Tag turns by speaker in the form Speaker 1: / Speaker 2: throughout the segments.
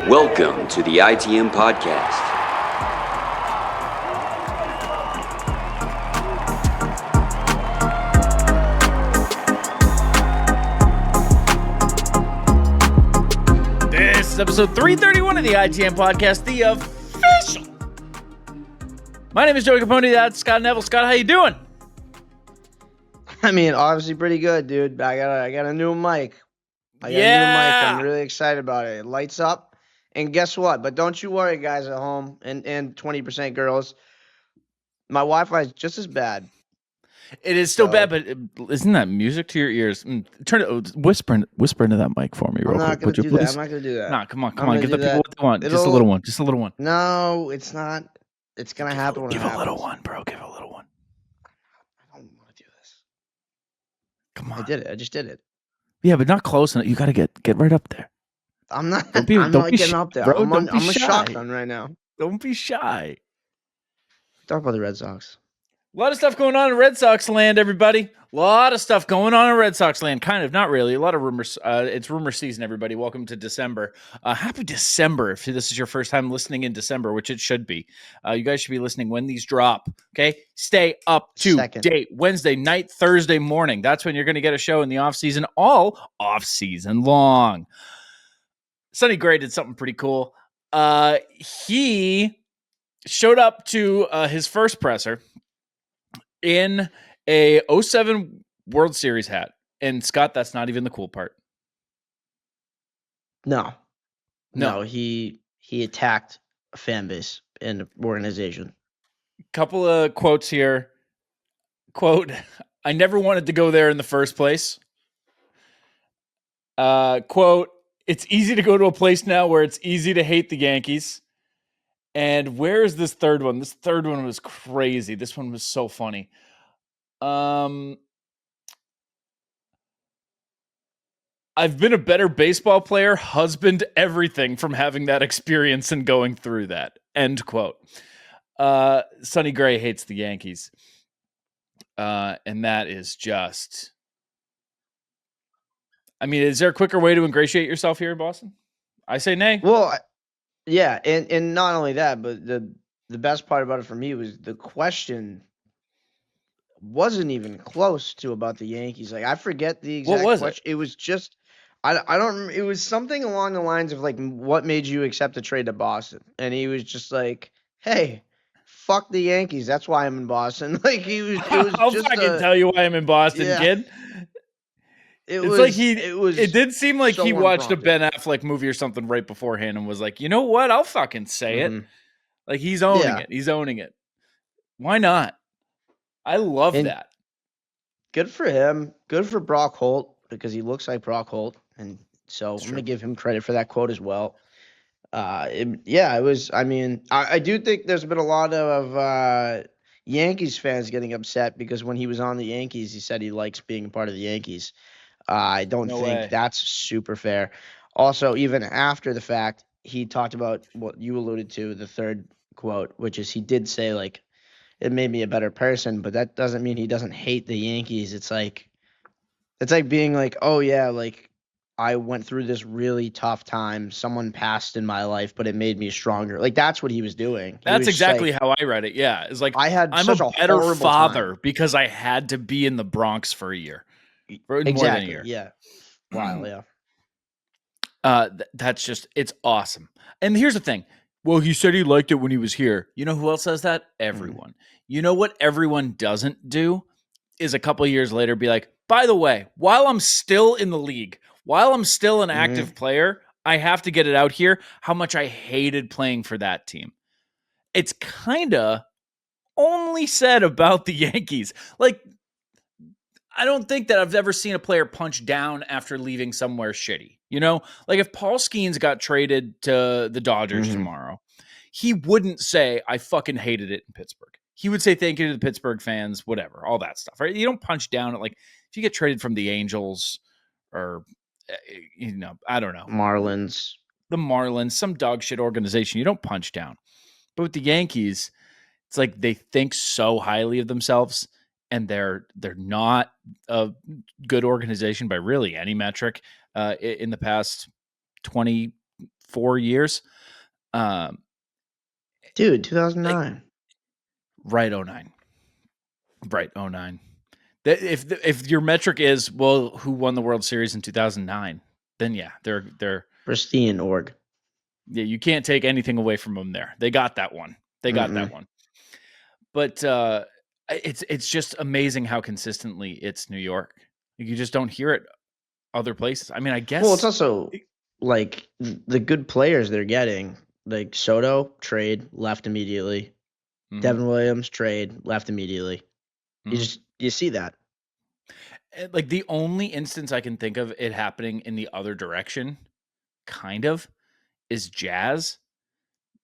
Speaker 1: Welcome to the ITM Podcast.
Speaker 2: This is episode 331 of the ITM Podcast, the official. My name is Joey Copponi. That's Scott Neville. Scott, how you doing?
Speaker 3: I mean, obviously pretty good, dude. I got a new mic. I'm really excited about it. It lights up. And guess what? But don't you worry, guys at home and 20% girls. My Wi-Fi is just as bad.
Speaker 2: It is still bad, but isn't that music to your ears? Turn it, whisper into that mic for me real quick.
Speaker 3: I'm not going to do that. I'm not going to do that.
Speaker 2: Nah, come on. Give the people what they want. Just a little one.
Speaker 3: No, it's not. It's going to happen when it happens.
Speaker 2: Give a little one, bro. Give a little one.
Speaker 3: I don't want to do this.
Speaker 2: Come on.
Speaker 3: I did it. I just did it.
Speaker 2: Yeah, but not close enough. You got to get right up there.
Speaker 3: I'm not.
Speaker 2: Don't
Speaker 3: not
Speaker 2: be
Speaker 3: getting
Speaker 2: shy,
Speaker 3: up there.
Speaker 2: bro.
Speaker 3: I'm a
Speaker 2: shy.
Speaker 3: shotgun right now.
Speaker 2: Don't be shy.
Speaker 3: Talk about the Red Sox.
Speaker 2: A lot of stuff going on in Red Sox land, everybody. A lot of stuff going on in Red Sox land. Kind of, not really. A lot of rumors. It's rumor season, everybody. Welcome to December. Happy December if this is your first time listening in December, which it should be. You guys should be listening when these drop, okay? Stay up to date. Wednesday night, Thursday morning. That's when you're going to get a show in the off-season, all off-season long. Sonny Gray did something pretty cool. He showed up to his first presser in a 07 World Series hat. And Scott, that's not even the cool part.
Speaker 3: No, he attacked a fan base and an organization.
Speaker 2: Couple of quotes here. Quote, I never wanted to go there in the first place. Quote, it's easy to go to a place now where it's easy to hate the Yankees. And where is this third one? This third one was crazy. This one was so funny. I've been a better baseball player, husband, everything from having that experience and going through that. End quote. Sonny Gray hates the Yankees. And that is just... I mean, is there a quicker way to ingratiate yourself here in Boston? I say nay.
Speaker 3: Well, yeah, and not only that, but the best part about it for me was the question wasn't even close to about the Yankees. Like, I forget the exact question. It was just I don't. It was something along the lines of like, what made you accept a trade to Boston? And he was just like, "Hey, fuck the Yankees. That's why I'm in Boston." Like he was. It was
Speaker 2: I'll
Speaker 3: just
Speaker 2: fucking tell you why I'm in Boston, kid. It did seem like he watched a Ben Affleck movie or something right beforehand and was like, you know what? I'll fucking say it. Like he's owning it. He's owning it. Why not? I love that.
Speaker 3: Good for him. Good for Brock Holt because he looks like Brock Holt. And so I'm going to give him credit for that quote as well. It was, I mean, I do think there's been a lot of Yankees fans getting upset because when he was on the Yankees, he said he likes being a part of the Yankees. I don't think that's super fair. Also, even after the fact, he talked about what you alluded to, the third quote, which is he did say, like, it made me a better person, but that doesn't mean he doesn't hate the Yankees. It's like being like, oh, yeah, like, I went through this really tough time. Someone passed in my life, but it made me stronger. Like, that's what he was doing.
Speaker 2: That's exactly how I read it, yeah. It's like, I'm a better father because I had to be in the Bronx for a year. For more than a year.
Speaker 3: Yeah. Wow, yeah.
Speaker 2: That's just, it's awesome. And here's the thing. Well, he said he liked it when he was here. You know who else says that? Everyone. You know what everyone doesn't do is a couple of years later be like, by the way, while I'm still in the league, while I'm still an active player, I have to get it out here how much I hated playing for that team. It's kind of only said about the Yankees. Like, I don't think that I've ever seen a player punch down after leaving somewhere shitty. You know, like if Paul Skeens got traded to the Dodgers tomorrow, he wouldn't say, I fucking hated it in Pittsburgh. He would say thank you to the Pittsburgh fans, whatever, all that stuff, right? You don't punch down at, like, if you get traded from the Angels or, you know, I don't know. The Marlins, some dog shit organization, you don't punch down. But with the Yankees, it's like they think so highly of themselves. And they're not a good organization by really any metric in the past 20, 4 years.
Speaker 3: Dude, 2009.
Speaker 2: Right, 09. Right, 09. If your metric is, well, who won the World Series in 2009, then yeah, they're
Speaker 3: Pristine org.
Speaker 2: yeah, you can't take anything away from them there. They got that one. They got that one. But it's just amazing how consistently it's New York. You just don't hear it other places. I mean, I guess.
Speaker 3: Well, it's also like the good players they're getting, like Soto trade left immediately, Devin Williams trade left immediately. You see that.
Speaker 2: Like the only instance I can think of it happening in the other direction, kind of, is Jazz,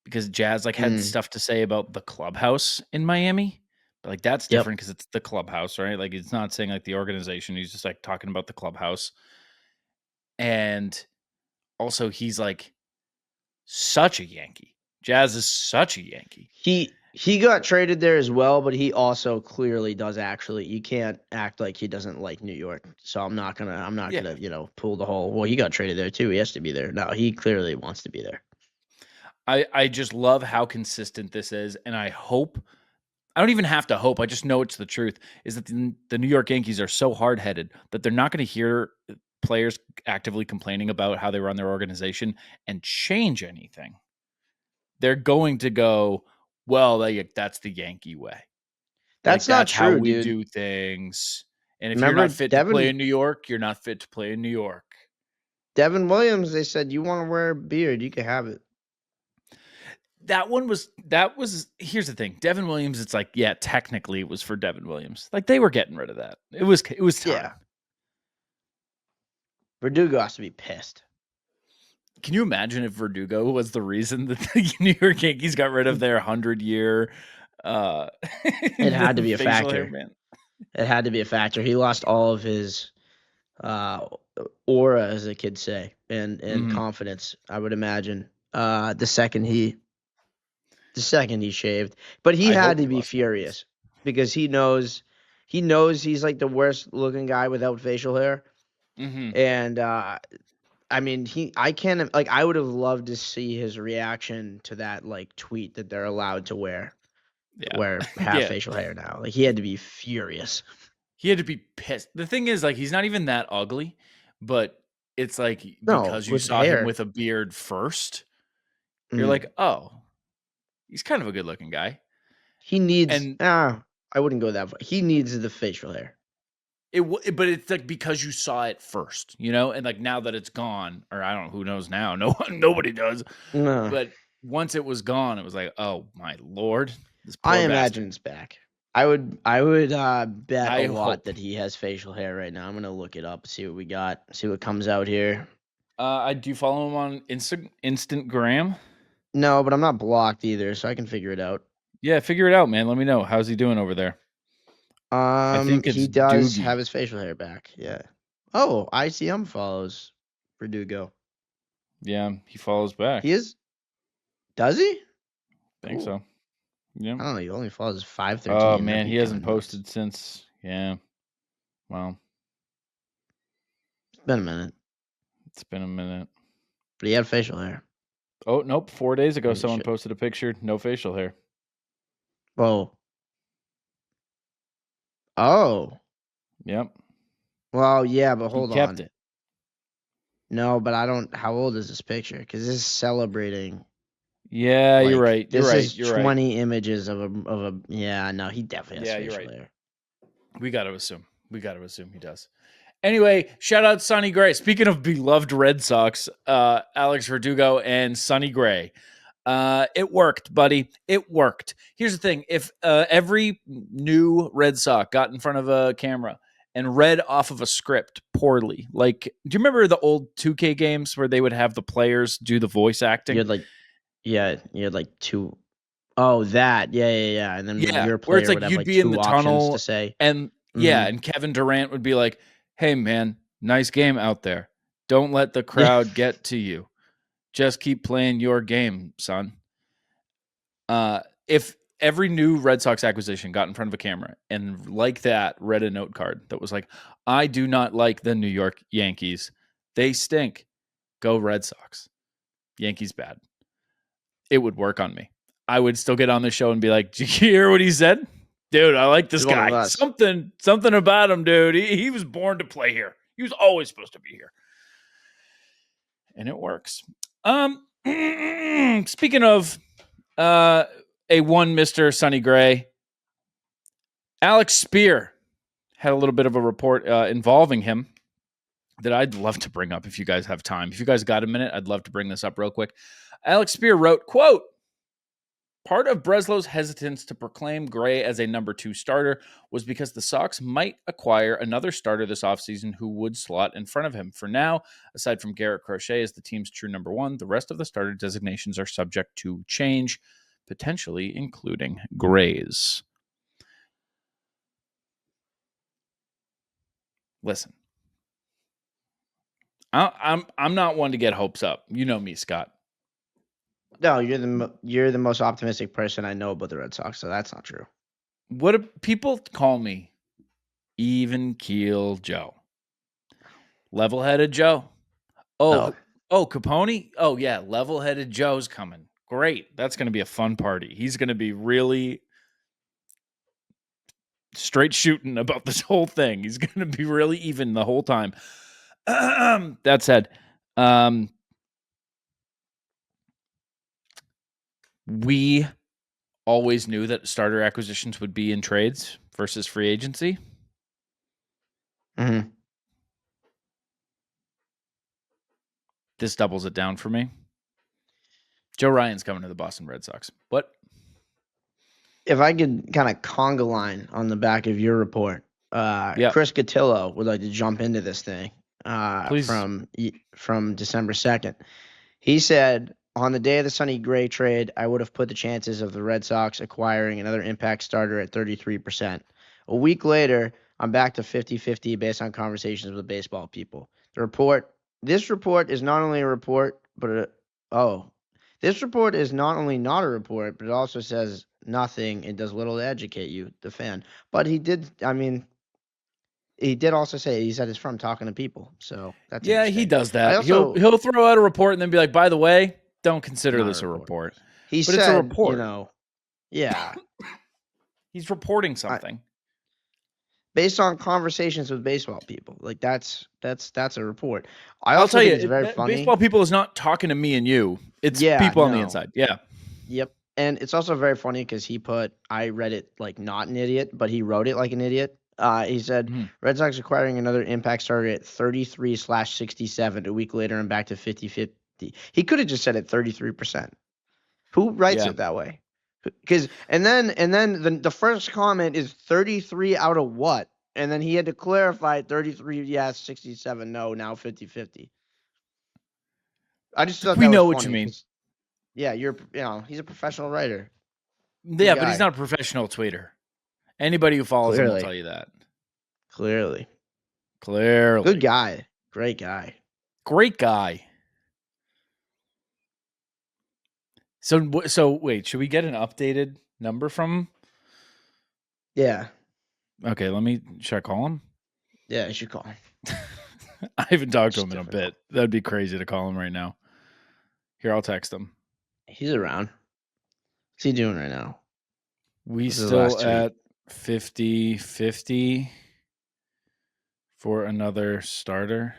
Speaker 2: because Jazz like had stuff to say about the clubhouse in Miami. But like that's different because it's the clubhouse, right? Like it's not saying like the organization. He's just like talking about the clubhouse. And also he's like such a Yankee. Jazz is such a Yankee.
Speaker 3: He got traded there as well, but he also clearly does actually. You can't act like he doesn't like New York. So I'm not gonna pull the whole. Well, he got traded there too. He has to be there. No, he clearly wants to be there.
Speaker 2: I just love how consistent this is, and I hope. I don't even have to hope. I just know it's the truth. Is that the New York Yankees are so hard-headed that they're not going to hear players actively complaining about how they run their organization and change anything. They're going to go, well, that's the Yankee way.
Speaker 3: That's not true,
Speaker 2: how we
Speaker 3: dude.
Speaker 2: do things. And if
Speaker 3: Remember
Speaker 2: you're not fit to play in New York, you're not fit to play in New York.
Speaker 3: Devin Williams, they said, you want to wear a beard, you can have it.
Speaker 2: That was here's the thing. Devin Williams, it's like, yeah, technically it was for Devin Williams. Like they were getting rid of that. It was time.
Speaker 3: Yeah. Verdugo has to be pissed.
Speaker 2: Can you imagine if Verdugo was the reason that the New York Yankees got rid of their 100-year
Speaker 3: it had to be a factor, man. It had to be a factor. He lost all of his aura, as the kids say, and confidence, I would imagine. The second he shaved. But he had to be furious because he knows he's like the worst looking guy without facial hair. And I mean, I would have loved to see his reaction to that like tweet that they're allowed to wear facial hair now. Like he had to be furious.
Speaker 2: He had to be pissed. The thing is, like, he's not even that ugly, but it's like because you saw him with a beard first, you're like, oh, he's kind of a good looking guy.
Speaker 3: He needs I wouldn't go that far. He needs the facial hair.
Speaker 2: But it's like because you saw it first, and like now that it's gone, or I don't know, who knows now? Nobody does.
Speaker 3: No.
Speaker 2: But once it was gone, it was like, oh my Lord.
Speaker 3: I imagine it's back. I would bet a lot that he has facial hair right now. I'm gonna look it up, see what we got, see what comes out here.
Speaker 2: I do follow him on Instagram.
Speaker 3: No, but I'm not blocked either, so I can figure it out.
Speaker 2: Yeah, figure it out, man. Let me know. How's he doing over there?
Speaker 3: I think he does have his facial hair back. Yeah. Oh, ITM follows Verdugo.
Speaker 2: Yeah, he follows back.
Speaker 3: He is. Does he?
Speaker 2: I think so. Yeah.
Speaker 3: I don't know. He only follows 513.
Speaker 2: Oh man, he hasn't posted since. Yeah. Well,
Speaker 3: it's been a minute.
Speaker 2: It's been a minute.
Speaker 3: But he had facial hair.
Speaker 2: Oh nope! 4 days ago, someone posted a picture. No facial hair.
Speaker 3: Whoa. Oh.
Speaker 2: Yep.
Speaker 3: Well, yeah, but hold on.
Speaker 2: He kept it.
Speaker 3: No, but I don't. How old is this picture? Because this is celebrating.
Speaker 2: Yeah, you're right.
Speaker 3: This is 20 images of a. Yeah, no, he definitely has facial hair.
Speaker 2: We got to assume. He does. Anyway, shout out Sonny Gray. Speaking of beloved Red Sox, Alex Verdugo and Sonny Gray. It worked, buddy. It worked. Here's the thing. If every new Red Sox got in front of a camera and read off of a script poorly, like, do you remember the old 2K games where they would have the players do the voice acting?
Speaker 3: You had like two. Oh, that. Yeah. And then your player
Speaker 2: where it's like
Speaker 3: would have
Speaker 2: you'd
Speaker 3: like
Speaker 2: be in
Speaker 3: two
Speaker 2: the
Speaker 3: options
Speaker 2: tunnel
Speaker 3: to say.
Speaker 2: And and Kevin Durant would be like, hey, man, nice game out there. Don't let the crowd get to you. Just keep playing your game, son. If every new Red Sox acquisition got in front of a camera and like that read a note card that was like, I do not like the New York Yankees. They stink. Go Red Sox. Yankees bad. It would work on me. I would still get on the show and be like, did you hear what he said? Dude, I like this
Speaker 3: He's one of
Speaker 2: guy.
Speaker 3: us.
Speaker 2: Something about him, dude. He was born to play here. He was always supposed to be here. And it works. Speaking of a one Mr. Sonny Gray, Alex Spear had a little bit of a report involving him that I'd love to bring up if you guys have time. If you guys got a minute, I'd love to bring this up real quick. Alex Spear wrote, quote, part of Breslow's hesitance to proclaim Gray as a number 2 starter was because the Sox might acquire another starter this offseason who would slot in front of him. For now, aside from Garrett Crochet as the team's true number 1, the rest of the starter designations are subject to change, potentially including Gray's. Listen, I'm not one to get hopes up. You know me, Scott.
Speaker 3: No, you're the most optimistic person I know about the Red Sox, so that's not true.
Speaker 2: What do people call me? Even keel Joe. Level-headed Joe. Oh, Copponi? Oh, yeah, level-headed Joe's coming. Great. That's going to be a fun party. He's going to be really straight shooting about this whole thing. He's going to be really even the whole time. That said, we always knew that starter acquisitions would be in trades versus free agency.
Speaker 3: Mm-hmm.
Speaker 2: This doubles it down for me. Joe Ryan's coming to the Boston Red Sox. What?
Speaker 3: If I could kind of conga line on the back of your report, Chris Cotillo would like to jump into this thing from December 2nd. He said, on the day of the Sonny Gray trade, I would have put the chances of the Red Sox acquiring another impact starter at 33%. A week later, I'm back to 50-50 based on conversations with baseball people. This report is not only a report, but this report is not only not a report, but it also says nothing and does little to educate you, the fan. But he did also say, he said it's from talking to people. So that's
Speaker 2: he does that. He'll throw out a report and then be like, by the way, don't consider this a report.
Speaker 3: But
Speaker 2: it's a report.
Speaker 3: Yeah.
Speaker 2: He's reporting something.
Speaker 3: Based on conversations with baseball people. Like that's a report.
Speaker 2: I'll tell you,
Speaker 3: it's very funny.
Speaker 2: Baseball people is not talking to me and you. It's people on the inside. Yeah.
Speaker 3: Yep. And it's also very funny because I read it like not an idiot, but he wrote it like an idiot. He said, Red Sox acquiring another impact starter at 33/67. A week later, and back to 50-50. He could have just said it 33%. Who writes it that way? And then the first comment is 33 out of what? And then he had to clarify 33, yes, 67, no, now 50-50. I just thought
Speaker 2: we
Speaker 3: that
Speaker 2: know
Speaker 3: was
Speaker 2: what
Speaker 3: funny.
Speaker 2: You mean.
Speaker 3: Yeah, he's a professional writer.
Speaker 2: Yeah, but he's not a professional tweeter. Anybody who follows him will tell you that.
Speaker 3: Clearly.
Speaker 2: Good
Speaker 3: guy. Great guy.
Speaker 2: So wait, should we get an updated number from him?
Speaker 3: Yeah.
Speaker 2: Okay, should I call him?
Speaker 3: Yeah, you should call him.
Speaker 2: I haven't talked to him in a bit. That'd be crazy to call him right now. Here, I'll text him.
Speaker 3: He's around. What's he doing right now?
Speaker 2: We still at 50-50 for another starter.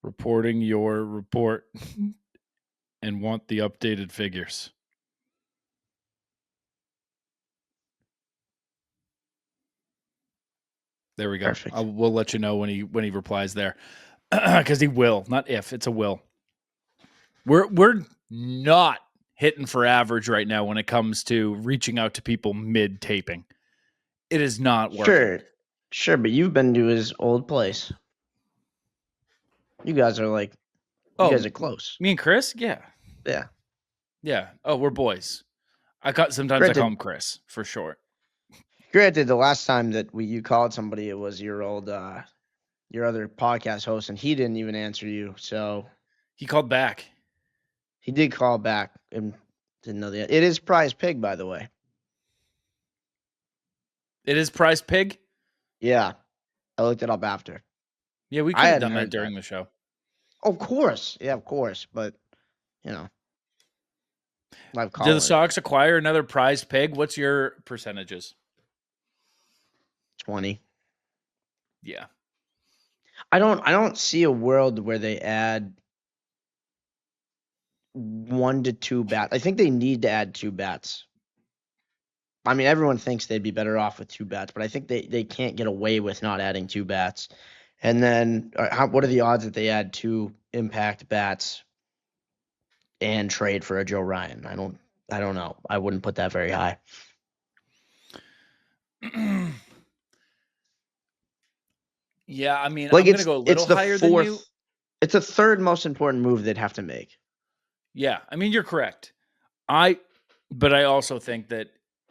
Speaker 2: Reporting your report and want the updated figures. There we go. We'll let you know when he replies there, because he will, not if. It's a will. We're not hitting for average right now when it comes to reaching out to people mid taping. It is not working.
Speaker 3: Sure, but you've been to his old place. You guys are you guys are close.
Speaker 2: Me and Chris, yeah. Oh, we're boys. Sometimes I call him Chris for short.
Speaker 3: Granted, the last time that you called somebody, it was your old, your other podcast host, and he didn't even answer you. So
Speaker 2: he called back.
Speaker 3: He did call back and didn't know that. It is Prize Pig, by the way.
Speaker 2: It is Prize Pig?
Speaker 3: Yeah. I looked it up after.
Speaker 2: Yeah, we
Speaker 3: I
Speaker 2: could have
Speaker 3: hadn't
Speaker 2: done that
Speaker 3: heard
Speaker 2: during
Speaker 3: that.
Speaker 2: the show.
Speaker 3: Of course. Yeah, of course. But, live
Speaker 2: Did the
Speaker 3: caller,
Speaker 2: Sox acquire another Prize Pig? What's your percentages?
Speaker 3: 20.
Speaker 2: Yeah.
Speaker 3: I don't see a world where they add 1 to 2 bats. I think they need to add 2 bats. I mean, everyone thinks they'd be better off with 2 bats, but I think they can't get away with not adding 2 bats. And then, what are the odds that they add 2 impact bats and trade for a Joe Ryan? I don't know. I wouldn't put that very high.
Speaker 2: Yeah, I mean,
Speaker 3: Like
Speaker 2: I'm going to go a little higher than you.
Speaker 3: It's the third most important move they'd have to make.
Speaker 2: Yeah, I mean, you're correct. But I also think that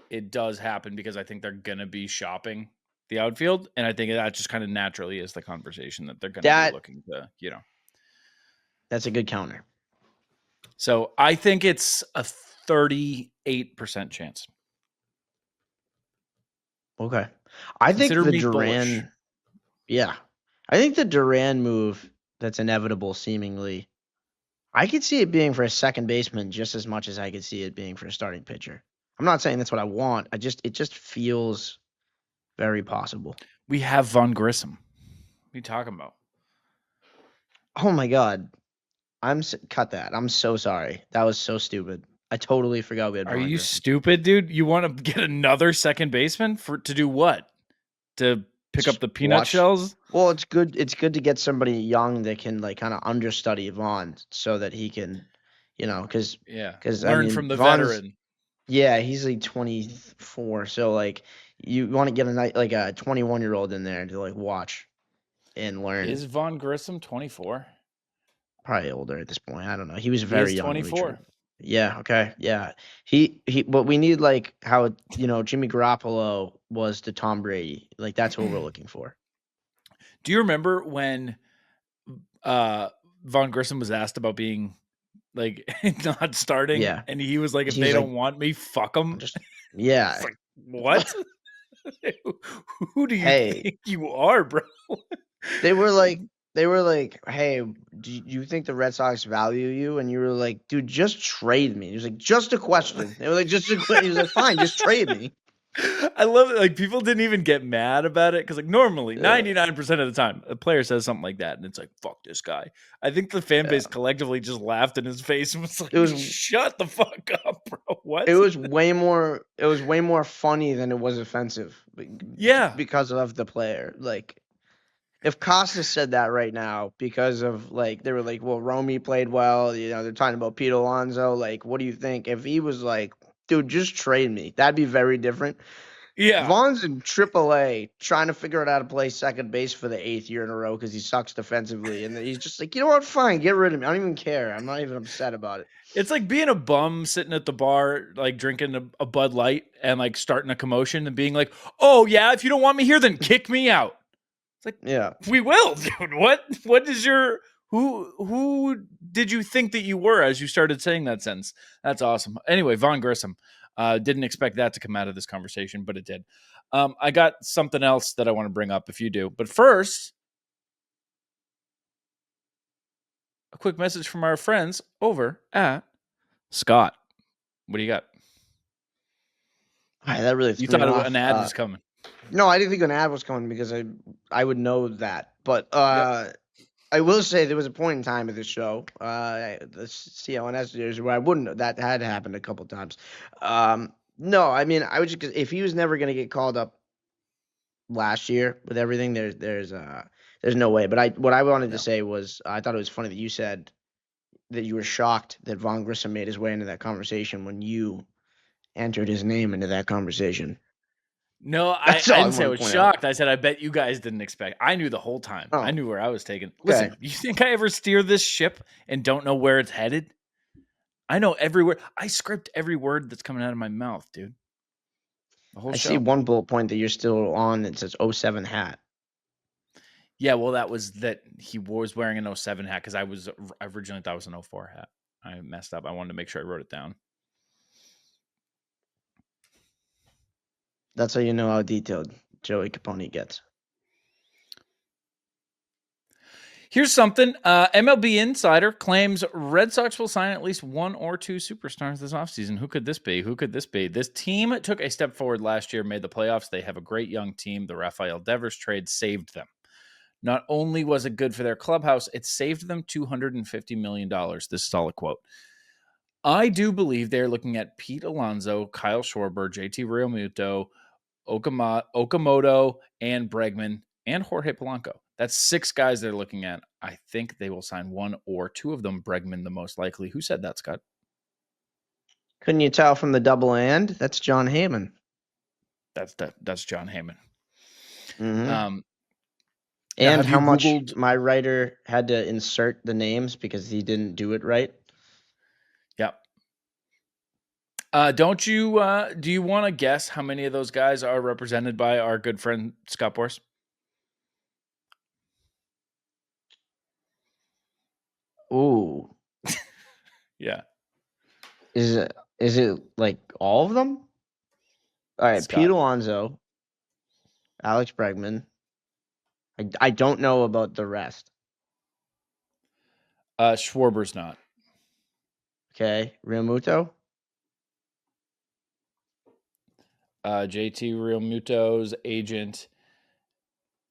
Speaker 2: it does happen because I think they're going to be shopping the outfield. And I think that just kind of naturally is the conversation that they're going to be looking to,
Speaker 3: That's a good counter.
Speaker 2: So I think it's a 38% chance.
Speaker 3: Okay. I think
Speaker 2: Consider
Speaker 3: the
Speaker 2: me bullish.
Speaker 3: Yeah. I think the Duran move that's inevitable seemingly, I could see it being for a second baseman just as much as I could see it being for a starting pitcher. I'm not saying that's what I want. It just feels very possible.
Speaker 2: We have Von Grissom. What are you talking about?
Speaker 3: Oh my God. Cut that. I'm so sorry. That was so stupid. I totally forgot we had
Speaker 2: Are
Speaker 3: Von
Speaker 2: you
Speaker 3: Grissom.
Speaker 2: stupid, dude? You want to get another second baseman to do what? To pick up the peanut shells?
Speaker 3: Well, it's good. It's good to get somebody young that can like kind of understudy Vaughn so that he can, because
Speaker 2: learn from the
Speaker 3: Vaughn's,
Speaker 2: veteran.
Speaker 3: Yeah, he's like 24, so like you want to get a 21-year-old in there to like watch and learn.
Speaker 2: Is Von Grissom 24?
Speaker 3: Probably older at this point. I don't know. He was
Speaker 2: He
Speaker 3: very
Speaker 2: is
Speaker 3: young.
Speaker 2: 24.
Speaker 3: Yeah. Okay. Yeah. But we need like how Jimmy Garoppolo was to Tom Brady. Like that's what we're looking for.
Speaker 2: Do you remember when Von Grissom was asked about being like not starting?
Speaker 3: Yeah.
Speaker 2: And he was like, if
Speaker 3: He
Speaker 2: they
Speaker 3: was
Speaker 2: don't want me, fuck them.
Speaker 3: Yeah.
Speaker 2: It's like, what? Who do you
Speaker 3: Hey,
Speaker 2: think you are, bro?
Speaker 3: they were like, hey, do you think the Red Sox value you? And you were like, dude, just trade me. He was like, just a question. They were like, just a question. He was like, fine, just trade me.
Speaker 2: I love it. Like people didn't even get mad about it because like normally 99% of the time a player says something like that and it's like, fuck this guy. I think the fan base collectively just laughed in his face and was like, shut the fuck up, bro. What?
Speaker 3: It was way more funny than it was offensive.
Speaker 2: Yeah.
Speaker 3: Because of the player. Like if Costas said that right now because of like they were like, well, Romy played well, they're talking about Pete Alonso, like, what do you think? If he was like, dude, just trade me, that'd be very different.
Speaker 2: Yeah.
Speaker 3: Vaughn's in AAA trying to figure out how to play second base for the 8th year in a row because he sucks defensively. And then he's just like, you know what? Fine, get rid of me. I don't even care. I'm not even upset about it.
Speaker 2: It's like being a bum sitting at the bar, like drinking a Bud Light and like starting a commotion and being like, oh, yeah, if you don't want me here, then kick me out. It's like,
Speaker 3: yeah,
Speaker 2: we will, dude. What is your who did you think that you were as you started saying that sentence? That's awesome. Anyway, Von Grissom. Didn't expect that to come out of this conversation, but it did. I got something else that I want to bring up if you do. But first, a quick message from our friends over at Scott. What do you got?
Speaker 3: that really
Speaker 2: You
Speaker 3: threw me
Speaker 2: thought
Speaker 3: off.
Speaker 2: an ad was coming.
Speaker 3: No, I didn't think an ad was coming because I would know that. But I will say there was a point in time of the show, the CLNS years, where I wouldn't know. That had happened a couple times. No, I mean, I would just, if he was never going to get called up last year with everything, there's no way. But what I wanted to say was I thought it was funny that you said that you were shocked that Von Grissom made his way into that conversation when you entered his name into that conversation.
Speaker 2: No, I didn't say I was shocked. I said I bet you guys didn't expect. I knew the whole time. I knew where I was taking. Listen, you think I ever steer this ship and don't know where it's headed? I know every word. I script every word that's coming out of my mouth, dude. The whole show.
Speaker 3: I see one bullet point that you're still on that says 07 hat.
Speaker 2: Yeah, well, that was that he was wearing an 07 hat because I originally thought it was an 04 hat. I messed up. I wanted to make sure I wrote it down.
Speaker 3: That's how you know how detailed Joey Copponi gets.
Speaker 2: Here's something. MLB Insider claims Red Sox will sign at least one or two superstars this offseason. Who could this be? This team took a step forward last year, made the playoffs. They have a great young team. The Rafael Devers trade saved them. Not only was it good for their clubhouse, it saved them $250 million. This is all a quote. I do believe they're looking at Pete Alonso, Kyle Schwarber, JT Realmuto, Okamoto, and Bregman, and Jorge Polanco. That's 6 guys they're looking at. I think they will sign one or two of them. Bregman, the most likely. Who said that, Scott?
Speaker 3: Couldn't you tell from the double and? That's John Heyman.
Speaker 2: That's John Heyman.
Speaker 3: Mm-hmm. And how much
Speaker 2: Googled...
Speaker 3: my writer had to insert the names because he didn't do it right.
Speaker 2: Yep. Do you want to guess how many of those guys are represented by our good friend Scott Boras?
Speaker 3: Ooh.
Speaker 2: Yeah.
Speaker 3: Is it like all of them? All right,
Speaker 2: Scott.
Speaker 3: Pete Alonso, Alex Bregman. I don't know about the rest.
Speaker 2: Schwarber's not.
Speaker 3: Okay, Realmuto.
Speaker 2: JT Realmuto's agent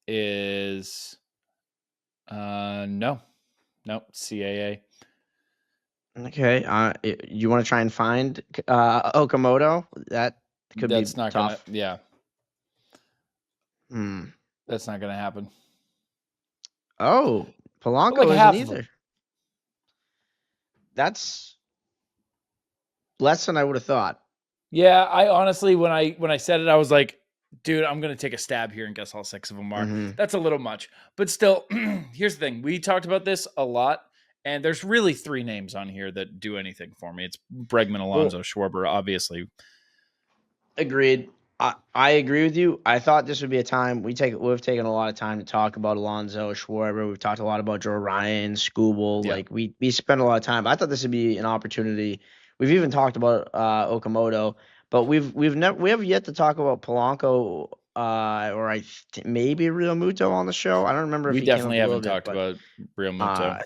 Speaker 2: is no, CAA.
Speaker 3: Okay, you want to try and find Okamoto? That could
Speaker 2: That's
Speaker 3: be
Speaker 2: not
Speaker 3: tough.
Speaker 2: Yeah. That's not gonna happen.
Speaker 3: Oh, Polanco
Speaker 2: Like
Speaker 3: isn't either. That's less than I would have thought.
Speaker 2: Yeah, I honestly, when I said it, I was like, dude, I'm gonna take a stab here and guess all 6 of them are. That's a little much, but still. Here's the thing: we talked about this a lot, and there's really 3 names on here that do anything for me. It's Bregman, Alonso, Schwarber, obviously.
Speaker 3: Agreed. I agree with you. I thought this would be a time we've taken a lot of time to talk about Alonso, Schwarber. We've talked a lot about Joe Ryan, Skubal.
Speaker 2: Yeah.
Speaker 3: Like we spent a lot of time. I thought this would be an opportunity. We've even talked about Okamoto, but we have yet to talk about Polanco or maybe Realmuto on the show. I don't remember if
Speaker 2: We
Speaker 3: he came up
Speaker 2: definitely
Speaker 3: a little
Speaker 2: haven't
Speaker 3: bit,
Speaker 2: talked
Speaker 3: but
Speaker 2: about Realmuto.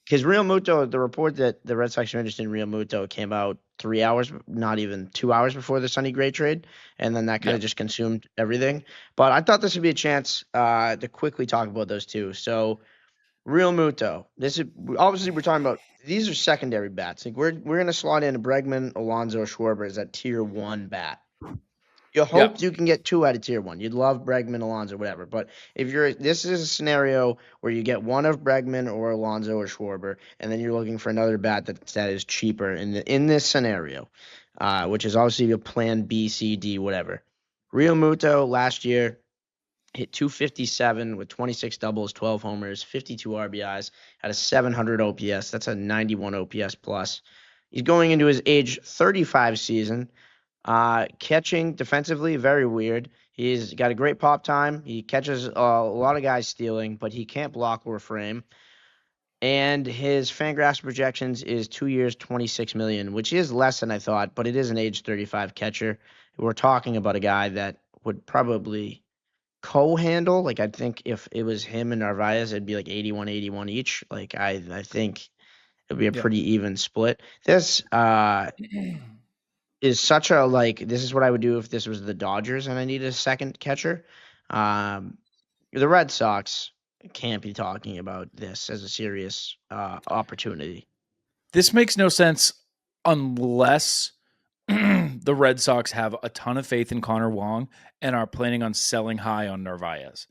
Speaker 3: because Realmuto, the report that the Red Sox are interested in Realmuto came out 3 hours, not even 2 hours before the Sonny Gray trade, and then that kind of just consumed everything. But I thought this would be a chance to quickly talk about those two. So Realmuto, this is obviously we're talking about these are secondary bats. Like we're gonna slot in Bregman, Alonso, Schwarber as that tier 1 bat. You hope you can get 2 out of tier 1. You'd love Bregman, Alonso, whatever. But if this is a scenario where you get one of Bregman or Alonso or Schwarber, and then you're looking for another bat that is cheaper in this scenario, which is obviously a plan B, C, D, whatever. Realmuto last year hit 257 with 26 doubles, 12 homers, 52 RBIs, had a 700 OPS. That's a 91 OPS plus. He's going into his age 35 season. Catching defensively, very weird. He's got a great pop time. He catches a lot of guys stealing, but he can't block or frame. And his Fangraphs projections is 2 years, 26 million, which is less than I thought, but it is an age 35 catcher. We're talking about a guy that would probably co-handle. Like I think if it was him and Narvaez, it'd be like 81 each. Like I think it'd be a pretty even split. This is such a this is what I would do if this was the Dodgers and I needed a second catcher. The Red Sox can't be talking about this as a serious opportunity.
Speaker 2: This makes no sense unless the Red Sox have a ton of faith in Connor Wong and are planning on selling high on Narvaez,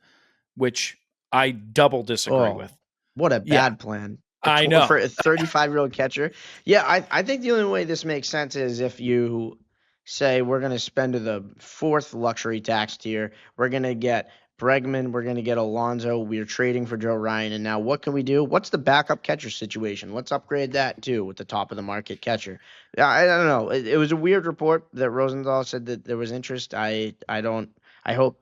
Speaker 2: which I double disagree with.
Speaker 3: What a bad plan.
Speaker 2: I know.
Speaker 3: For a 35-year-old catcher. Yeah, I think the only way this makes sense is if you say we're going to spend to the 4th luxury tax tier. We're going to get Bregman. We're going to get Alonso. We're trading for Joe Ryan. And now what can we do? What's the backup catcher situation? Let's upgrade that too with the top of the market catcher. I don't know. It was a weird report that Rosenthal said that there was interest. I hope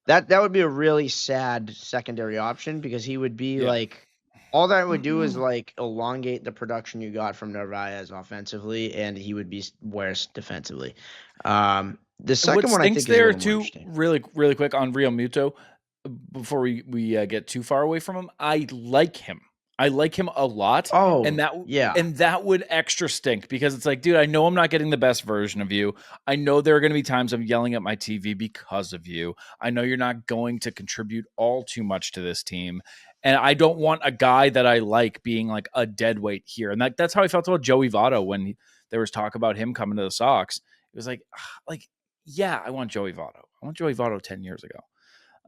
Speaker 3: that would be a really sad secondary option because he would be like all that would do is like elongate the production you got from Narvaez offensively, and he would be worse defensively. The
Speaker 2: What
Speaker 3: second one I
Speaker 2: stinks
Speaker 3: think is a
Speaker 2: there
Speaker 3: little more
Speaker 2: too,
Speaker 3: interesting.
Speaker 2: really quick on Real Muto, before we get too far away from him, I like him. I like him a lot, and
Speaker 3: Oh,
Speaker 2: that
Speaker 3: yeah.
Speaker 2: and that would extra stink because it's like, dude, I know I'm not getting the best version of you. I know there are going to be times I'm yelling at my TV because of you. I know you're not going to contribute all too much to this team, and I don't want a guy that I like being like a dead weight here. And that's how I felt about Joey Votto when there was talk about him coming to the Sox. It was like, yeah, I want Joey Votto. I want Joey Votto 10 years ago.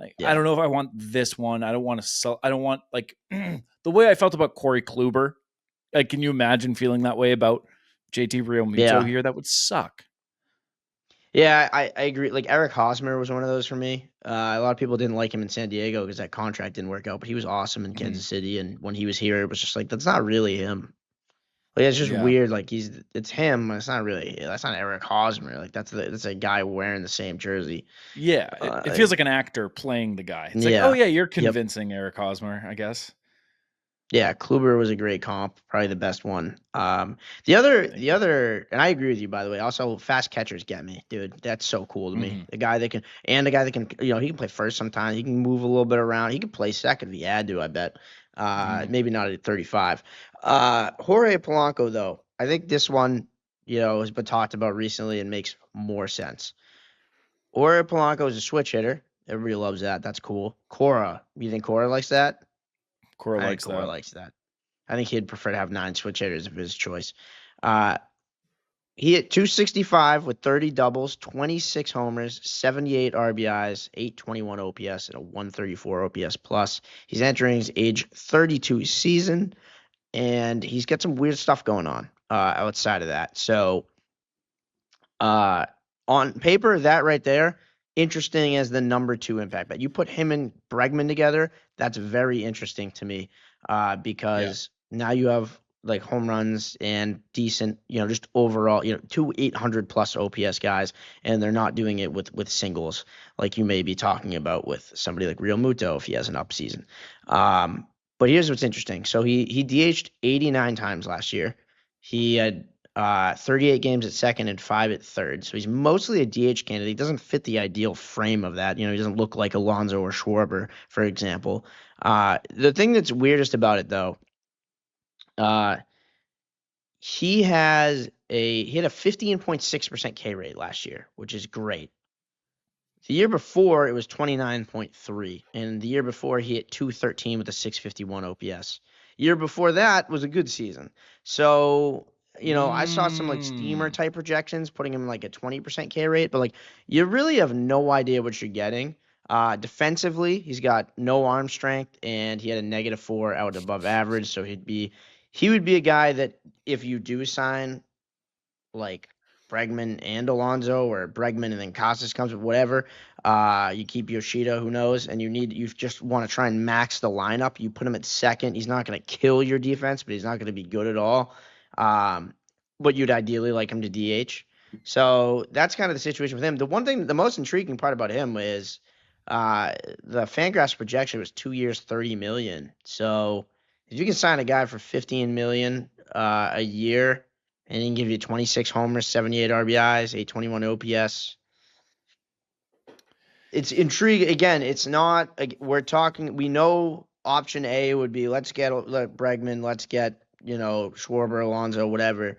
Speaker 2: Like, I
Speaker 3: Yeah.
Speaker 2: don't know if I want this one. I don't want to sell. I don't want like the way I felt about Corey Kluber. Like, can you imagine feeling that way about JT Real Muto
Speaker 3: Yeah.
Speaker 2: here? That would suck.
Speaker 3: Yeah, I agree. Like Eric Hosmer was one of those for me. A lot of people didn't like him in San Diego because that contract didn't work out, but he was awesome in Kansas City. And when he was here, it was just like, that's not really him. Like, it's just
Speaker 2: Yeah.
Speaker 3: weird. Like it's him. It's not really. That's not Eric Hosmer. Like that's a guy wearing the same jersey.
Speaker 2: Yeah. It feels like an actor playing the guy. It's like, oh
Speaker 3: Yeah.
Speaker 2: yeah, you're
Speaker 3: Yep.
Speaker 2: convincing Eric Hosmer, I guess.
Speaker 3: Yeah, Kluber was a great comp, probably the best one. The other, and I agree with you, by the way. Also, fast catchers get me, dude. That's so cool to me. The guy that can, and the guy that can, he can play first sometimes. He can move a little bit around. He can play second if he had to. I bet. Maybe not at 35. Jorge Polanco, though, I think this one, has been talked about recently and makes more sense. Jorge Polanco is a switch hitter. Everybody loves that. That's cool. Cora, you think Cora likes that?
Speaker 2: Cora
Speaker 3: I think
Speaker 2: likes
Speaker 3: Cora
Speaker 2: that.
Speaker 3: likes that. I think he'd prefer to have 9 switch hitters if his choice. Uh, he hit 265 with 30 doubles, 26 homers, 78 RBIs, 821 OPS, and a 134 OPS plus. He's entering his age 32 season, and he's got some weird stuff going on outside of that. So, on paper, that right there, interesting as the number 2 impact. But you put him and Bregman together, that's very interesting to me because now you have like home runs and decent, just overall, 2 800 plus OPS guys, and they're not doing it with singles like you may be talking about with somebody like Real Muto if he has an up season. But here's what's interesting. So he DH'd 89 times last year. He had 38 games at second and 5 at third. So he's mostly a DH candidate. He doesn't fit the ideal frame of that. He doesn't look like Alonso or Schwarber, for example. The thing that's weirdest about it, though, he had a 15.6% K rate last year, which is great. The year before, it was 29.3, and the year before, he hit 213 with a 651 OPS. Year before that was a good season. So, I saw some like steamer type projections putting him like a 20% K rate, but like you really have no idea what you're getting. Defensively, he's got no arm strength, and he had a -4 out above average. So he would be a guy that if you do sign like Bregman and Alonso, or Bregman and then Casas comes, whatever. You keep Yoshida, who knows, and you just want to try and max the lineup. You put him at second. He's not going to kill your defense, but he's not going to be good at all. But you'd ideally like him to DH. So that's kind of the situation with him. The most intriguing part about him is the Fangraphs projection was 2 years, $30 million. So if you can sign a guy for $15 million a year, and he can give you 26 homers, 78 RBIs, 821 OPS. It's intriguing. Again, it's not. We know option A would be let Bregman, let's get Schwarber, Alonso, whatever.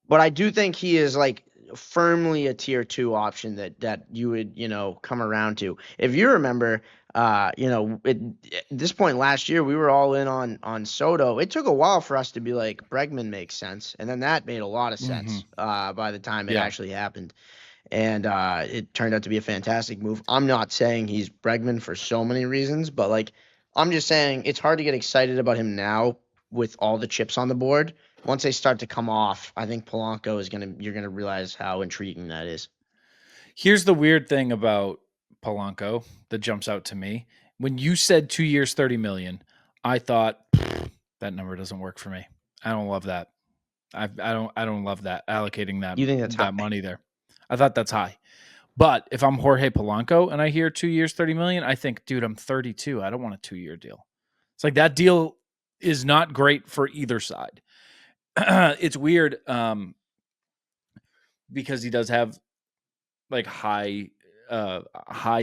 Speaker 3: But I do think he is like firmly a tier 2 option that you would come around to. If you remember, at this point last year, we were all in on Soto. It took a while for us to be like Bregman makes sense, and then that made a lot of sense by the time it actually happened, and it turned out to be a fantastic move. I'm not saying he's Bregman for so many reasons, but like I'm just saying it's hard to get excited about him now with all the chips on the board. Once they start to come off, I think Polanco you're gonna realize how intriguing that is.
Speaker 2: Here's the weird thing about Polanco that jumps out to me. When you said 2 years, 30 million, I thought that number doesn't work for me. I don't love that. I don't love that allocating
Speaker 3: You think that's
Speaker 2: that
Speaker 3: high?
Speaker 2: money there. I thought that's high. But if I'm Jorge Polanco and I hear 2 years, 30 million, I think, dude, I'm 32. I don't want a 2-year deal. It's like that deal is not great for either side. It's weird because he does have like high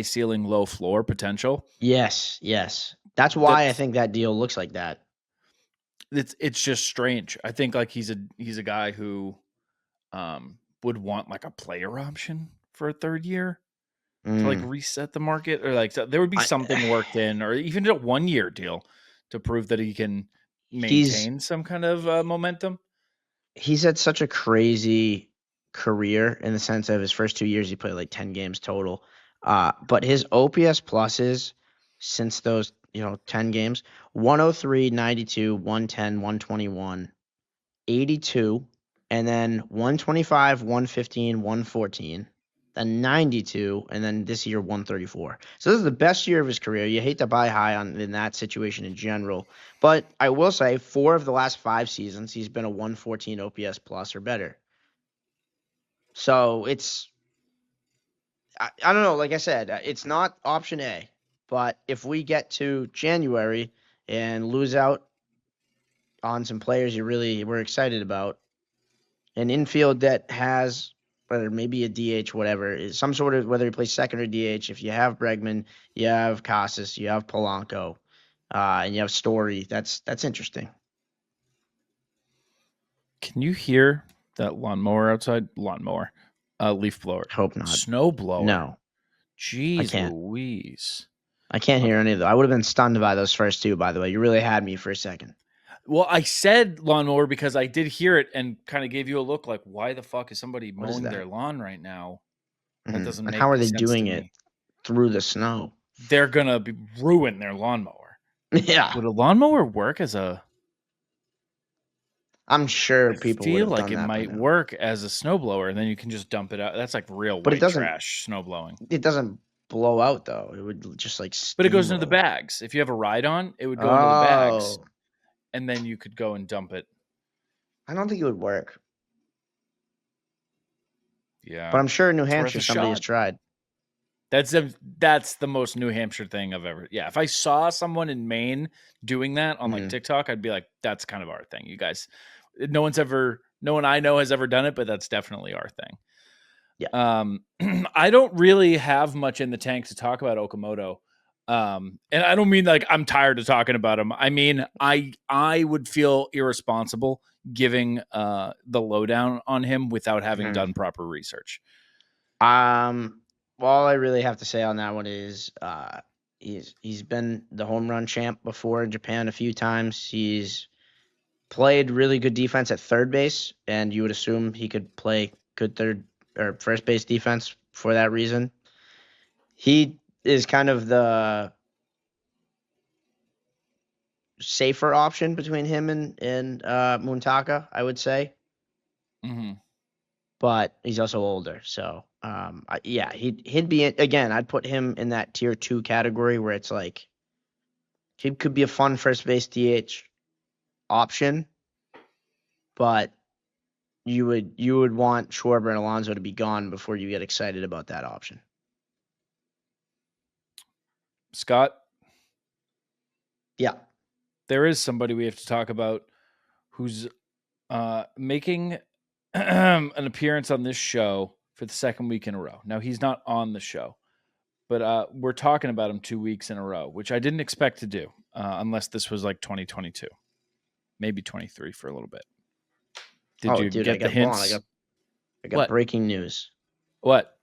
Speaker 2: ceiling, low floor potential.
Speaker 3: Yes. That's why I
Speaker 2: That's
Speaker 3: think that deal looks like that.
Speaker 2: it's just strange. I think like he's a guy who would want like a player option for a third year to like
Speaker 3: Mm.
Speaker 2: reset the market, or like there would be
Speaker 3: I,
Speaker 2: something worked in, or even a 1-year deal to prove that he can
Speaker 3: he's
Speaker 2: maintain some kind of momentum.
Speaker 3: he's had such a crazy career in the sense of his first 2 years he played like 10 games total. But his OPS pluses since those 10 games: 103, 92, 110, 121, 82, and then 125, 115, 114, then 92, and then this year 134. So this is the best year of his career. You hate to buy high in that situation in general, but I will say 4 of the last 5 seasons he's been a 114 OPS plus or better. So I don't know, like I said, it's not option A, but if we get to January and lose out on some players you really were excited about, an infield that has whether maybe a DH, whatever, is some sort of, whether he plays second or DH. If you have Bregman, you have Casas, you have Polanco, and you have Story. That's interesting.
Speaker 2: Can you hear that lawnmower outside? Lawnmower, leaf blower,
Speaker 3: Hope not.
Speaker 2: snow blower.
Speaker 3: No, I
Speaker 2: Jeez
Speaker 3: can't.
Speaker 2: Louise.
Speaker 3: I can't hear any of them. I would have been stunned by those first two, by the way. You really had me for a second.
Speaker 2: Well, I said lawnmower because I did hear it and kind of gave you a look like, why the fuck is somebody
Speaker 3: What is
Speaker 2: mowing
Speaker 3: that?
Speaker 2: their lawn right now? That doesn't
Speaker 3: And
Speaker 2: make
Speaker 3: how are they
Speaker 2: sense
Speaker 3: doing
Speaker 2: to
Speaker 3: it
Speaker 2: me.
Speaker 3: through the snow?
Speaker 2: They're gonna ruin their lawnmower.
Speaker 3: Yeah,
Speaker 2: Would a lawnmower work as a?
Speaker 3: I'm sure
Speaker 2: I
Speaker 3: people would
Speaker 2: feel
Speaker 3: have
Speaker 2: like
Speaker 3: done
Speaker 2: it
Speaker 3: that by
Speaker 2: might
Speaker 3: now.
Speaker 2: work as a snowblower, and then you can just dump it out. That's like real
Speaker 3: But it
Speaker 2: white
Speaker 3: doesn't.
Speaker 2: trash snow blowing.
Speaker 3: It doesn't blow out though. It would just like
Speaker 2: But it goes into the
Speaker 3: steamroll.
Speaker 2: bags. If you have a ride on, it would go into the bags,
Speaker 3: Oh,
Speaker 2: and then you could go and dump it.
Speaker 3: I don't think it would work.
Speaker 2: Yeah,
Speaker 3: But I'm sure in New
Speaker 2: it's worth
Speaker 3: Hampshire
Speaker 2: a
Speaker 3: somebody has
Speaker 2: shot.
Speaker 3: tried.
Speaker 2: That's the most New Hampshire thing I've ever. Yeah, if I saw someone in Maine doing that on like TikTok, I'd be like, "That's kind of our thing, you guys." No one I know has ever done it, but that's definitely our thing.
Speaker 3: Yeah.
Speaker 2: I don't really have much in the tank to talk about Okamoto. And I don't mean like I'm tired of talking about him. I mean, I would feel irresponsible giving the lowdown on him without having done proper research.
Speaker 3: All I really have to say on that one is he's been the home run champ before in Japan a few times. He's played really good defense at third base, and you would assume he could play good third or first base defense for that reason. He is kind of the safer option between him and Muntaka, I would say.
Speaker 2: Mm-hmm.
Speaker 3: But he's also older, so yeah, he'd be again. I'd put him in that tier 2 category where it's like he could be a fun first base DH option, but you would want Schwarber and Alonso to be gone before you get excited about that option.
Speaker 2: Scott,
Speaker 3: Yeah,
Speaker 2: there is somebody we have to talk about who's making an appearance on this show for the second week in a row. Now, he's not on the show, but we're talking about him 2 weeks in a row, which I didn't expect to do unless this was like 2022, maybe 23 for a little bit. Did you get the hints?
Speaker 3: I got
Speaker 2: What?
Speaker 3: breaking news.
Speaker 2: What?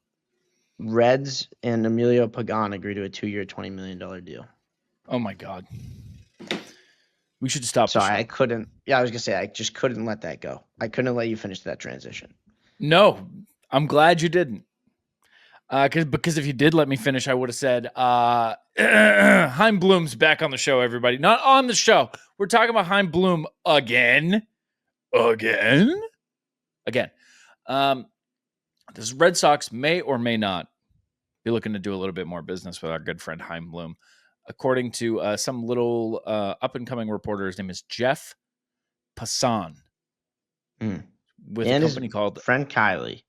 Speaker 3: Reds and Emilio Pagan agree to a 2-year, $20 million deal.
Speaker 2: Oh my God. We should stop.
Speaker 3: Sorry, I couldn't. Yeah, I was gonna say I just couldn't let that go. I couldn't let you finish that transition.
Speaker 2: No, I'm glad you didn't. Because if you did let me finish, I would have said, Heim Bloom's back on the show, everybody. Not on the show. We're talking about Heim Bloom again. This Red Sox may or may not be looking to do a little bit more business with our good friend Heim Bloom. According to some little up-and-coming reporter, his name is Jeff Passan. With
Speaker 3: and
Speaker 2: a company called
Speaker 3: friend Kylie.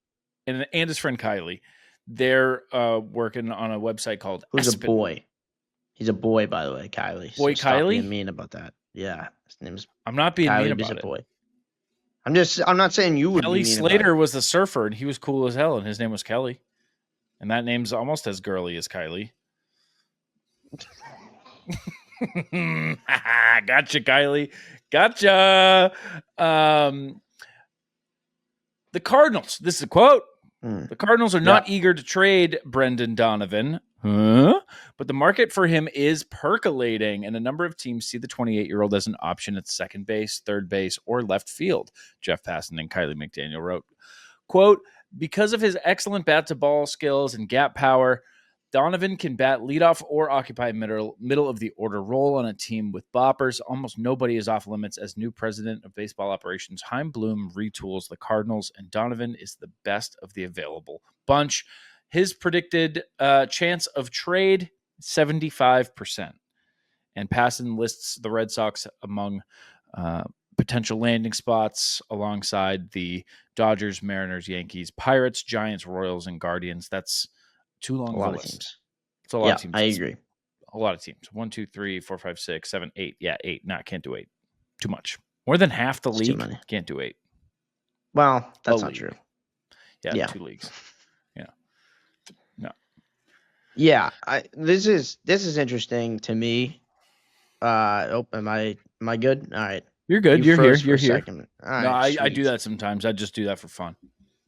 Speaker 2: And his friend Kylie. They're working on a website called
Speaker 3: Who's
Speaker 2: Espen.
Speaker 3: a boy. He's a boy, by the way, Kylie.
Speaker 2: Boy
Speaker 3: so stop
Speaker 2: Kylie?
Speaker 3: being mean about that. Yeah. His name's
Speaker 2: I'm not being
Speaker 3: Kylie,
Speaker 2: mean
Speaker 3: he's
Speaker 2: about
Speaker 3: a
Speaker 2: it.
Speaker 3: boy. I'm not saying you would
Speaker 2: Kelly
Speaker 3: be mean
Speaker 2: Slater
Speaker 3: about it.
Speaker 2: was the surfer, and he was cool as hell, and his name was Kelly. And that name's almost as girly as Kylie. Gotcha, Kylie. Gotcha. The Cardinals. This is a quote. The Cardinals are not eager to trade Brendan Donovan, but the market for him is percolating, and a number of teams see the 28-year-old as an option at second base, third base, or left field. Jeff Passan and Kylie McDaniel wrote, quote, because of his excellent bat-to-ball skills and gap power, Donovan can bat leadoff or occupy middle of the order role on a team with boppers. Almost nobody is off limits as new president of baseball operations. Chaim Bloom retools the Cardinals, and Donovan is the best of the available bunch. His predicted chance of trade, 75%. And Passan lists the Red Sox among potential landing spots alongside the Dodgers, Mariners, Yankees, Pirates, Giants, Royals, and Guardians. That's too long.
Speaker 3: A lot of teams.
Speaker 2: It's a lot of teams.
Speaker 3: I agree.
Speaker 2: A lot of teams. 1, 2, 3, 4, 5, 6, 7, 8. Yeah, 8. No, can't do 8. Too much. More than half the league can't do 8.
Speaker 3: Well, that's not true.
Speaker 2: Yeah, 2 leagues. Yeah. No.
Speaker 3: Yeah, this is interesting to me. Am I good? All right.
Speaker 2: You're good. You're here. You're here.
Speaker 3: All right,
Speaker 2: no, I do that sometimes. I just do that for fun.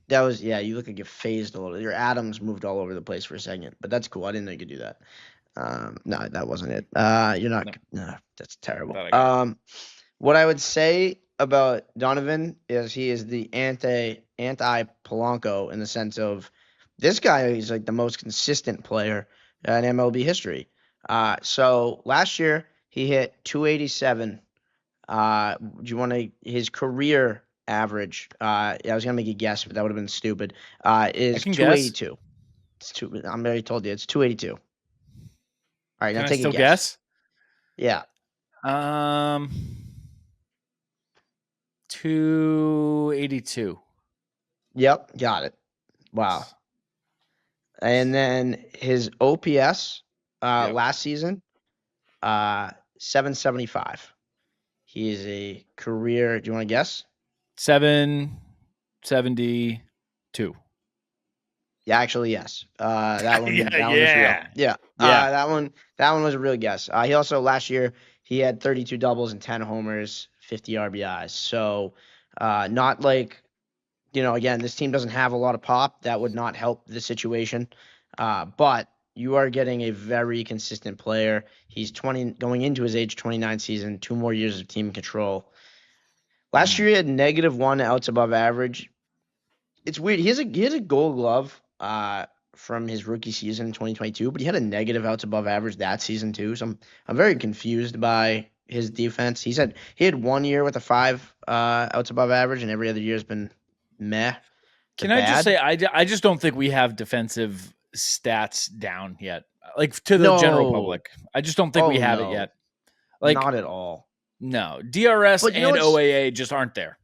Speaker 3: That was, you look like you phased a little. Your atoms moved all over the place for a second, but that's cool. I didn't know you could do that. No, that wasn't it. You're not. No, that's terrible. What I would say about Donovan is he is the anti Polanco in the sense of this guy is like the most consistent player in MLB history. So last year he hit 287. Do you want his career average? I was gonna make a guess, but that would have been stupid. Is 282. It's I'm already told you it's 282. All right, now take a guess. Yeah.
Speaker 2: 282.
Speaker 3: Yep, got it. Wow. And then his OPS last season, 775. He is a career. Do you want to guess?
Speaker 2: 772.
Speaker 3: Yeah, actually, yes. That one. That one was real. Yeah. That one was a real guess. He also last year he had 32 doubles and 10 homers, 50 RBIs. So, not like, again, this team doesn't have a lot of pop. That would not help the situation. But you are getting a very consistent player. He's 20, going into his age 29 season, 2 more years of team control. Last year he had -1 outs above average. It's weird. He has a Gold Glove from his rookie season in 2022, but he had a negative outs above average that season too. So I'm very confused by his defense. He had 1 year with a 5 outs above average, and every other year has been meh.
Speaker 2: Can I just say I just don't think we have defensive stats down yet, like to the general public. I just don't think we have it yet. Like
Speaker 3: not at all.
Speaker 2: No, DRS and OAA just aren't there.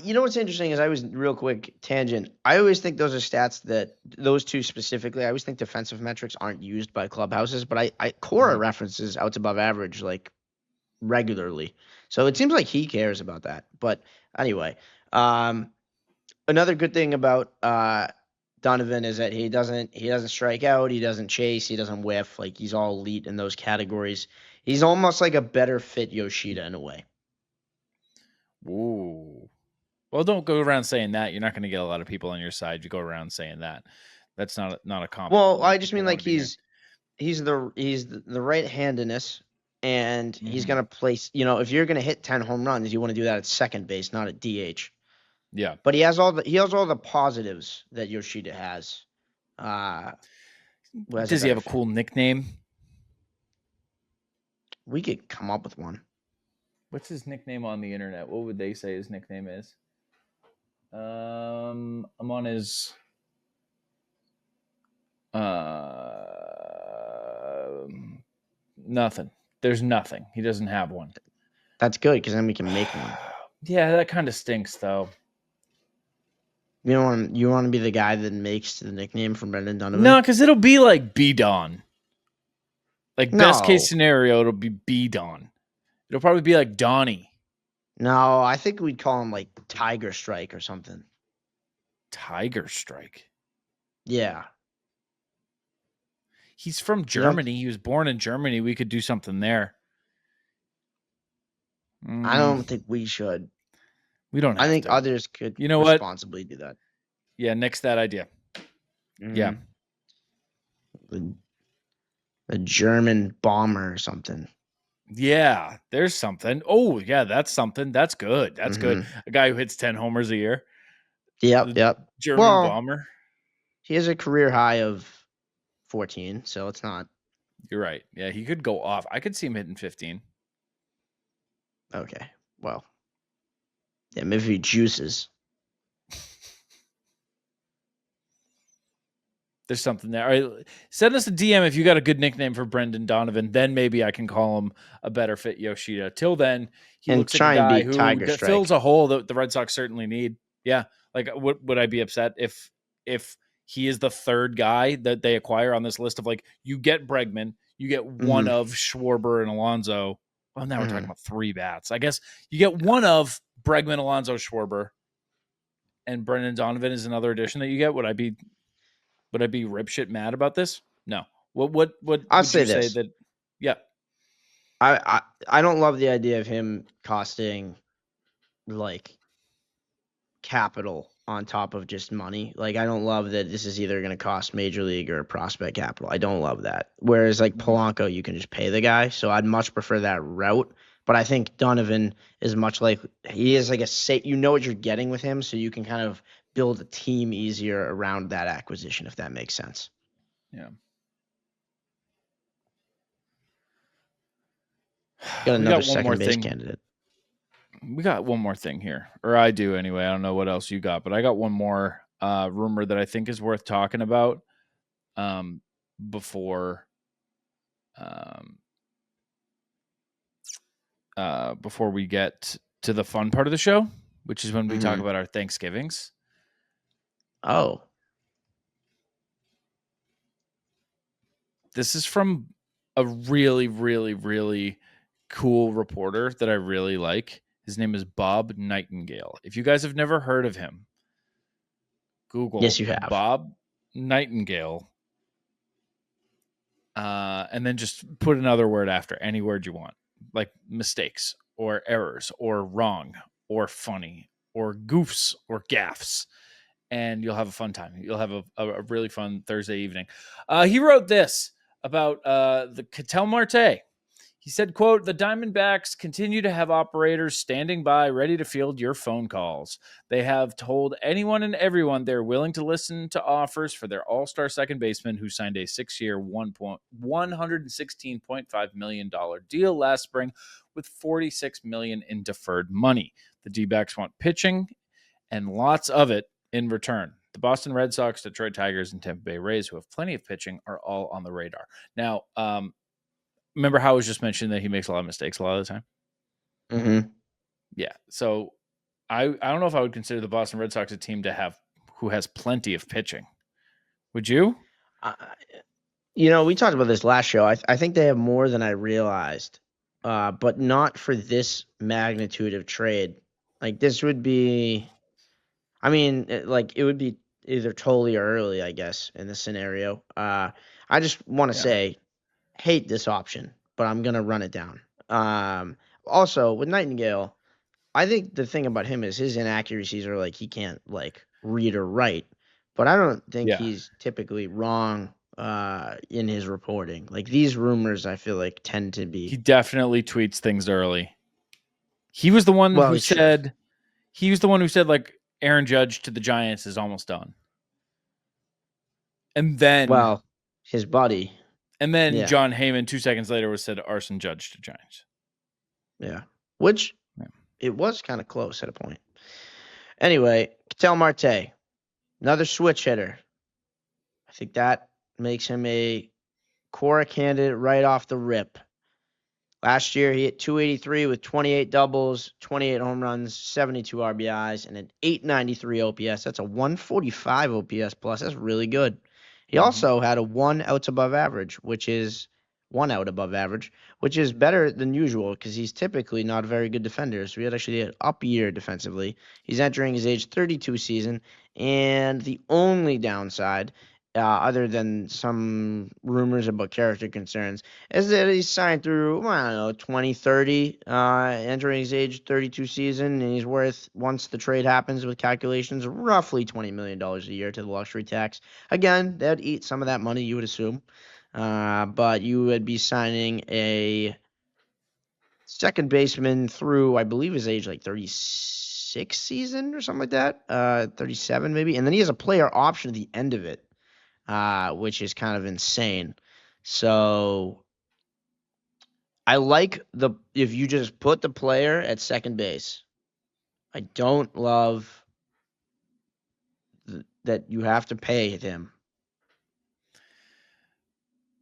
Speaker 3: You know what's interesting is real quick tangent. I always think those are stats that those two specifically. I always think defensive metrics aren't used by clubhouses, but Cora references outs above average like regularly. So it seems like he cares about that. But anyway, another good thing about Donovan is that he doesn't strike out, he doesn't chase, he doesn't whiff. Like he's all elite in those categories. He's almost like a better fit Yoshida in a way.
Speaker 2: Ooh. Well, don't go around saying that. You're not going to get a lot of people on your side. You go around saying that. That's not a compliment.
Speaker 3: Well, I just mean like he's the right-handedness, and he's going to place. If you're going to hit 10 home runs, you want to do that at second base, not at DH.
Speaker 2: Yeah,
Speaker 3: but he has all the positives that Yoshida has.
Speaker 2: Does he have a cool nickname?
Speaker 3: We could come up with one.
Speaker 2: What's his nickname on the internet? What would they say his nickname is? I'm on his nothing. There's nothing. He doesn't have one.
Speaker 3: That's good because then we can make one.
Speaker 2: Yeah, that kind of stinks though.
Speaker 3: You want to be the guy that makes the nickname from Brendan Donovan?
Speaker 2: No, because it'll be like B-Don. Like best case scenario, it'll be B-Don. It'll probably be like Donnie.
Speaker 3: No, I think we'd call him like Tiger Strike or something.
Speaker 2: Tiger Strike?
Speaker 3: Yeah.
Speaker 2: He's from Germany. He was born in Germany. We could do something there.
Speaker 3: I don't think we should.
Speaker 2: We don't have
Speaker 3: I think
Speaker 2: to.
Speaker 3: others could
Speaker 2: You know
Speaker 3: responsibly do that.
Speaker 2: Yeah, nix that idea. Yeah.
Speaker 3: A German bomber or something.
Speaker 2: Yeah, there's something. Oh, yeah, that's something. That's good. That's good. A guy who hits 10 homers a year.
Speaker 3: Yep.
Speaker 2: German bomber.
Speaker 3: He has a career high of 14, so it's not.
Speaker 2: You're right. Yeah, he could go off. I could see him hitting 15.
Speaker 3: Okay. Well. Yeah, maybe he juices.
Speaker 2: There's something there. All right, send us a DM if you got a good nickname for Brendan Donovan. Then maybe I can call him a better fit Yoshida. Till then, he looks like a guy who fills a hole that the Red Sox certainly need. Yeah, like would I be upset if he is the third guy that they acquire on this list of like you get Bregman, you get one of Schwarber and Alonso. Well, now we're talking about 3 bats. I guess you get one of Bregman, Alonso, Schwarber, and Brendan Donovan is another addition that you get. Would I be ripshit mad about this? No. What
Speaker 3: I'll
Speaker 2: would
Speaker 3: say
Speaker 2: you
Speaker 3: this.
Speaker 2: say that? Yeah.
Speaker 3: I don't love the idea of him costing like capital on top of just money. Like I don't love that this is either going to cost major league or prospect capital. I don't love that. Whereas like Polanco, you can just pay the guy. So I'd much prefer that route. But I think Donovan is much like he is like a safe. You know what you're getting with him, so you can kind of build a team easier around that acquisition, if that makes sense.
Speaker 2: Yeah.
Speaker 3: Got another second base candidate.
Speaker 2: We got one more thing here, or I do anyway. I don't know what else you got, but I got one more rumor that I think is worth talking about before we get to the fun part of the show, which is when we talk about our Thanksgivings.
Speaker 3: Oh.
Speaker 2: This is from a really, really, really cool reporter that I really like. His name is Bob Nightingale. If you guys have never heard of him, Google
Speaker 3: Yes, you have.
Speaker 2: Bob Nightingale. And then just put another word after, any word you want, like mistakes or errors or wrong or funny or goofs or gaffes. And you'll have a fun time. You'll have a really fun Thursday evening. He wrote this about the Ketel Marte. He said, quote, "The Diamondbacks continue to have operators standing by ready to field your phone calls. They have told anyone and everyone they're willing to listen to offers for their all-star second baseman who signed a 6-year, $116.5 million deal last spring with $46 million in deferred money. The D-backs want pitching and lots of it in return. The Boston Red Sox, Detroit Tigers, and Tampa Bay Rays, who have plenty of pitching, are all on the radar." Now, remember how I was just mentioning that he makes a lot of mistakes a lot of the time?
Speaker 3: Mm-hmm.
Speaker 2: Yeah. So I don't know if I would consider the Boston Red Sox a team who has plenty of pitching. Would you?
Speaker 3: We talked about this last show. I think they have more than I realized, but not for this magnitude of trade. Like this would be, it would be either totally or early, I guess, in this scenario. I just want to say, hate this option, but I'm going to run it down. Also, with Nightingale, I think the thing about him is his inaccuracies are like he can't like read or write, but I don't think he's typically wrong in his reporting. Like these rumors, I feel like tend to be.
Speaker 2: He definitely tweets things early. He was the one who said. He was the one who said like Aaron Judge to the Giants is almost done, and then
Speaker 3: his buddy.
Speaker 2: And then John Heyman 2 seconds later was said Arson Judge to Giants.
Speaker 3: Yeah. Which it was kind of close at a point. Anyway, Ketel Marte, another switch hitter. I think that makes him a Cora candidate right off the rip. Last year, he hit 283 with 28 doubles, 28 home runs, 72 RBIs, and an 893 OPS. That's a 145 OPS plus. That's really good. He also had a 1 outs above average, which is better than usual because he's typically not a very good defender. So he had actually an up year defensively. He's entering his age 32 season, and the only downside other than some rumors about character concerns, is that he's signed through, well, I don't know, 2030, entering his age 32 season, and he's worth, once the trade happens with calculations, roughly $20 million a year to the luxury tax. Again, they'd eat some of that money, you would assume, but you would be signing a second baseman through, I believe, his age like 36 season or something like that, 37 maybe, and then he has a player option at the end of it, which is kind of insane. So I like if you just put the player at second base. I don't love that you have to pay him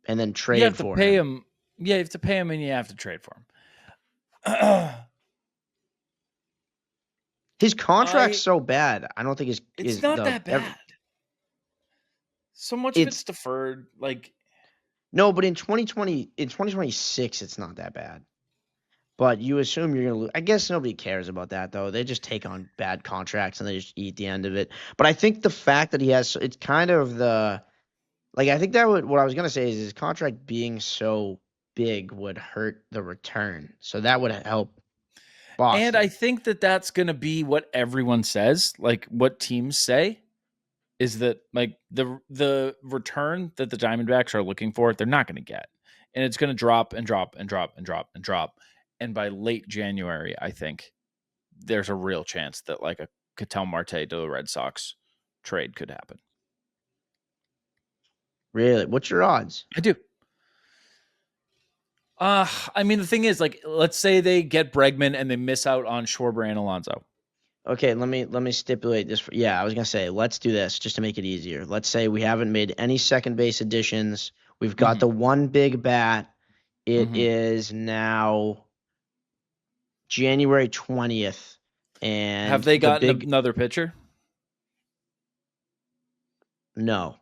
Speaker 3: and then
Speaker 2: You
Speaker 3: trade
Speaker 2: have to
Speaker 3: for
Speaker 2: pay
Speaker 3: him.
Speaker 2: him. Yeah, you have to pay him, and you have to trade for him.
Speaker 3: His contract's so bad. I don't think
Speaker 2: it's not that bad. So much of it's deferred. Like,
Speaker 3: no, but in 2026, it's not that bad. But you assume you're going to lose. I guess nobody cares about that, though. They just take on bad contracts and they just eat the end of it. But I think the fact that he has, it's kind of I think what I was going to say is his contract being so big would hurt the return. So that would help Boston.
Speaker 2: and I think that that's going to be what everyone says, like what teams say, is that like the return that the Diamondbacks are looking for, they're not going to get, and it's going to drop and drop and drop and drop and drop, and by late January, I think there's a real chance that like a Ketel Marte to the Red Sox trade could happen.
Speaker 3: Really? What's your odds?
Speaker 2: I do. I mean, the thing is, like, let's say they get Bregman and they miss out on Schwarber and Alonso.
Speaker 3: Okay, let me stipulate this. I was gonna say let's do this just to make it easier. Let's say we haven't made any second base additions. We've got the one big bat. It is now January 20th, and
Speaker 2: have they gotten another pitcher?
Speaker 3: No,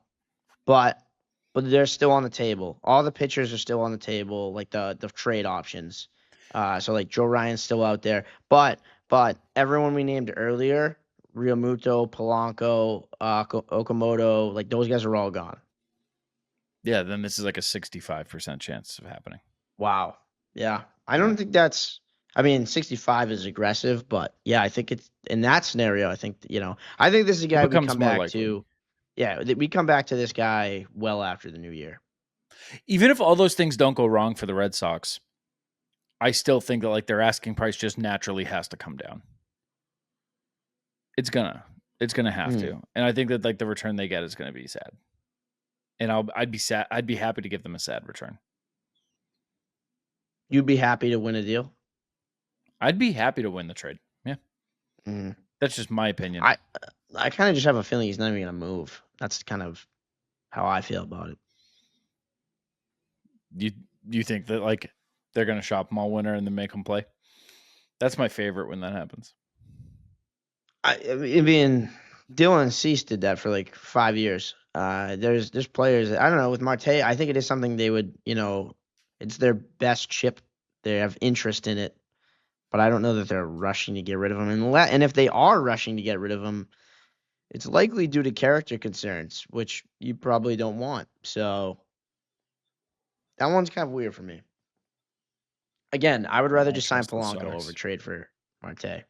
Speaker 3: but they're still on the table. All the pitchers are still on the table, like the trade options. So like Joe Ryan's still out there, but everyone we named earlier, Realmuto, Polanco, Okamoto, like those guys are all gone.
Speaker 2: Yeah, then this is like a 65% chance of happening.
Speaker 3: Wow. Yeah, I don't think that's. I mean, 65 is aggressive, but yeah, I think it's in that scenario. I think I think this is a guy we come back to. Yeah, we come back to this guy well after the new year.
Speaker 2: Even if all those things don't go wrong for the Red Sox, I still think that like their asking price just naturally has to come down. It's gonna have to, and I think that like the return they get is gonna be sad. And I'd be sad. I'd be happy to give them a sad return.
Speaker 3: You'd be happy to win a deal?
Speaker 2: I'd be happy to win the trade. Yeah, that's just my opinion.
Speaker 3: I kind of just have a feeling he's not even gonna move. That's kind of how I feel about it.
Speaker 2: You think that like they're gonna shop him all winter and then make him play? That's my favorite when that happens.
Speaker 3: I mean, Dylan Cease did that for like 5 years. There's players. I don't know with Marte. I think it is something they would. It's their best chip. They have interest in it, but I don't know that they're rushing to get rid of him. And if they are rushing to get rid of him, it's likely due to character concerns, which you probably don't want. So that one's kind of weird for me. Again, I would rather just sign Polanco over trade for Marte.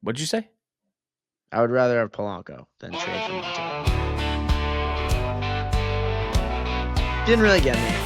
Speaker 2: What'd you say?
Speaker 3: I would rather have Polanco than trade for Marte. Didn't really get me.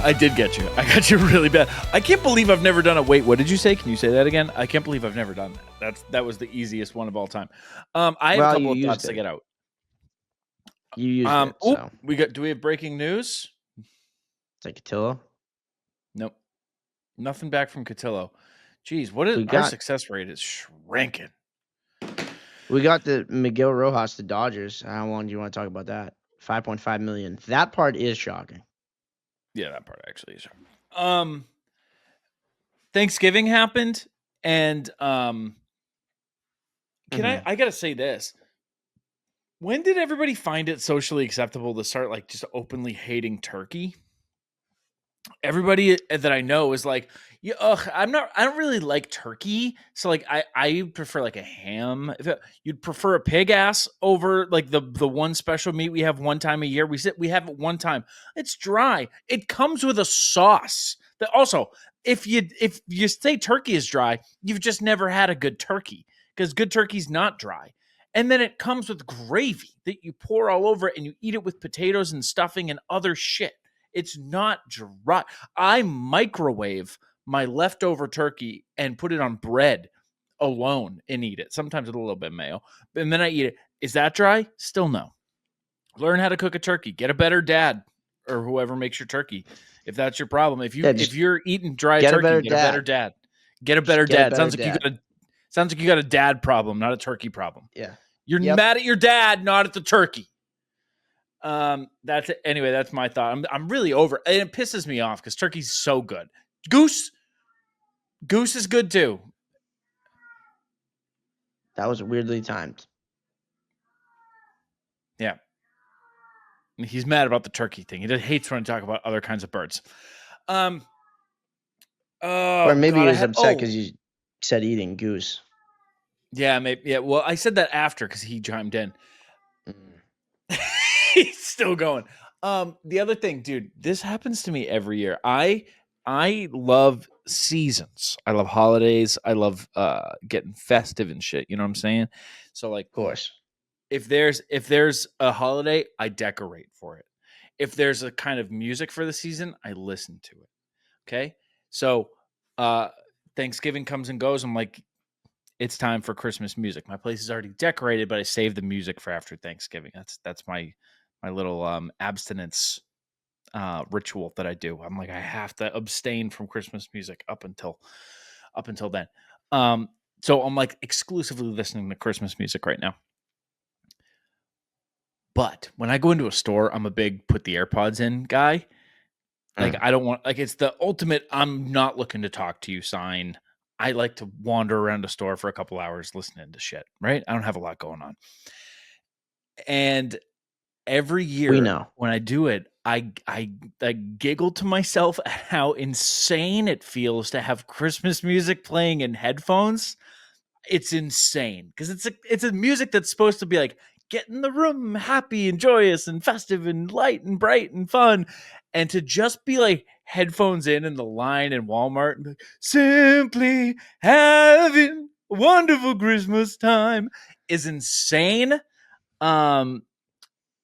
Speaker 2: I did get you. I got you really bad. I can't believe I've never done it. Wait, what did you say? Can you say that again? I can't believe I've never done that. That was the easiest one of all time. I have a couple of thoughts to get out.
Speaker 3: You used it. So.
Speaker 2: Do we have breaking news?
Speaker 3: Is that Cotillo?
Speaker 2: Nope. Nothing back from Cotillo. Jeez, our success rate is shrinking.
Speaker 3: We got the Miguel Rojas to Dodgers. How long do you want to talk about that? $5.5 million. That part is shocking.
Speaker 2: Yeah, that part actually is shocking. Thanksgiving happened, and I gotta say this. When did everybody find it socially acceptable to start like just openly hating turkey? Everybody that I know is like, yeah, I don't really like turkey. So like I prefer like a ham. You'd prefer a pig ass over like the one special meat we have one time a year. We have it one time. It's dry. It comes with a sauce. That also, if you say turkey is dry, you've just never had a good turkey because good turkey's not dry. And then it comes with gravy that you pour all over it and you eat it with potatoes and stuffing and other shit. It's not dry. I microwave my leftover turkey and put it on bread alone and eat it. Sometimes with a little bit of mayo. And then I eat it. Is that dry? Still no. Learn how to cook a turkey. Get a better dad or whoever makes your turkey. If that's your problem. If you're eating dry turkey, get a better dad. Get a better dad. Sounds like you got a dad problem, not a turkey problem.
Speaker 3: Yeah.
Speaker 2: You're mad at your dad, not at the turkey. That's it. Anyway, that's my thought. I'm really over it. And it pisses me off because turkey's so good. Goose is good too.
Speaker 3: That was weirdly timed.
Speaker 2: Yeah. He's mad about the turkey thing. He just hates when I talk about other kinds of birds.
Speaker 3: Or maybe he was upset because you said eating goose.
Speaker 2: Yeah, maybe. Yeah, well, I said that after because he chimed in. He's still going. The other thing, dude, this happens to me every year. I love seasons. I love holidays. I love getting festive and shit. You know what I'm saying? So like,
Speaker 3: of course,
Speaker 2: if there's a holiday, I decorate for it. If there's a kind of music for the season, I listen to it. Okay, so Thanksgiving comes and goes. I'm like, it's time for Christmas music. My place is already decorated, but I save the music for after Thanksgiving. That's my little abstinence ritual that I do. I'm like, I have to abstain from Christmas music up until then. So I'm like exclusively listening to Christmas music right now. But when I go into a store, I'm a big put the AirPods in guy. Like I don't want, like, it's the ultimate I'm not looking to talk to you sign. I like to wander around a store for a couple hours listening to shit, right? I don't have a lot going on. And every year when I do it, I giggle to myself at how insane it feels to have Christmas music playing in headphones. It's insane because it's a music that's supposed to be like, get in the room happy and joyous and festive and light and bright and fun. And to just be like headphones in the line in Walmart and be like, simply having a wonderful Christmas time is insane. And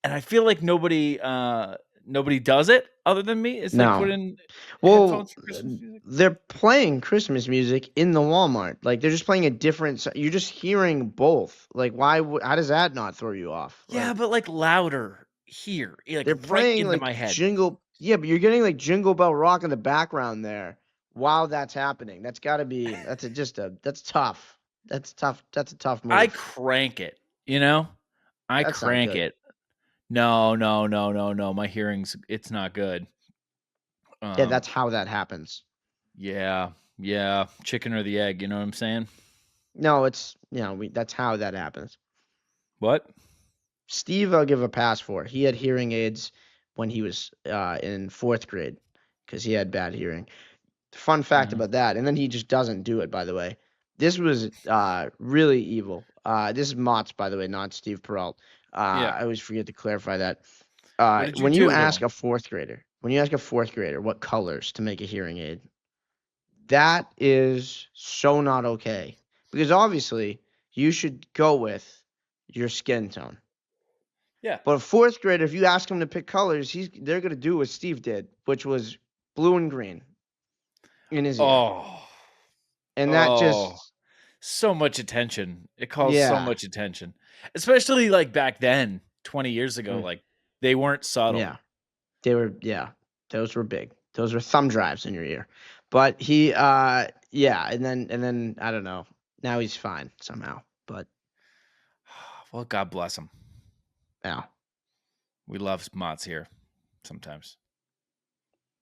Speaker 2: I feel like nobody does it other than me. It's like put in headphones for Christmas music.
Speaker 3: They're playing Christmas music in the Walmart. Like they're just playing a different. You're just hearing both. Like why? How does that not throw you off?
Speaker 2: Yeah, but like louder here. Like
Speaker 3: they're playing
Speaker 2: into
Speaker 3: like
Speaker 2: my head.
Speaker 3: Jingle. Yeah, but you're getting like Jingle Bell Rock in the background there while that's happening. That's got to be. That's tough. That's tough. That's a tough move.
Speaker 2: I crank it. You know,
Speaker 3: That's
Speaker 2: crank it. No. My hearing's it's not good.
Speaker 3: Yeah, that's how that happens.
Speaker 2: Yeah. Chicken or the egg. You know what I'm saying?
Speaker 3: No, it's that's how that happens.
Speaker 2: What?
Speaker 3: Steve, I'll give a pass for. He had hearing aids when he was in 4th grade because he had bad hearing. Fun fact about that, and then he just doesn't do it. By the way, this was really evil. This is Mott's, by the way, not Steve Peralt. I always forget to clarify that. When you ask a 4th grader, what colors to make a hearing aid, that is so not okay. Because obviously you should go with your skin tone.
Speaker 2: Yeah.
Speaker 3: But a 4th grader, if you ask him to pick colors, they're gonna do what Steve did, which was blue and green in his ear. And that just
Speaker 2: so much attention. It calls so much attention. Especially like back then, 20 years ago, like they weren't subtle.
Speaker 3: Yeah. They were those were big. Those were thumb drives in your ear. But he and then I don't know. Now he's fine somehow. But
Speaker 2: well, God bless him.
Speaker 3: Yeah.
Speaker 2: We love Mott's here sometimes.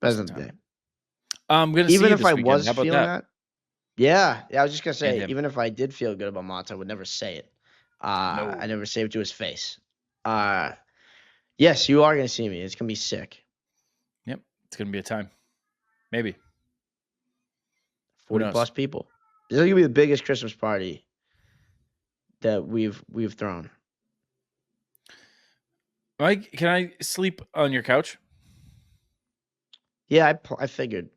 Speaker 3: Present day.
Speaker 2: I'm gonna
Speaker 3: even
Speaker 2: see
Speaker 3: if
Speaker 2: you this
Speaker 3: I
Speaker 2: weekend.
Speaker 3: was
Speaker 2: How about
Speaker 3: feeling that. Yeah, I was just gonna say,
Speaker 2: him.
Speaker 3: even if I did feel good about Mott's, I would never say it.
Speaker 2: No.
Speaker 3: I never saved to his face. Yes, you are gonna see me. It's gonna be sick.
Speaker 2: Yep, it's gonna be a time. Maybe
Speaker 3: 40
Speaker 2: knows?
Speaker 3: plus people. This is gonna be the biggest Christmas party that we've thrown.
Speaker 2: Mike, can I sleep on your couch?
Speaker 3: Yeah, I figured.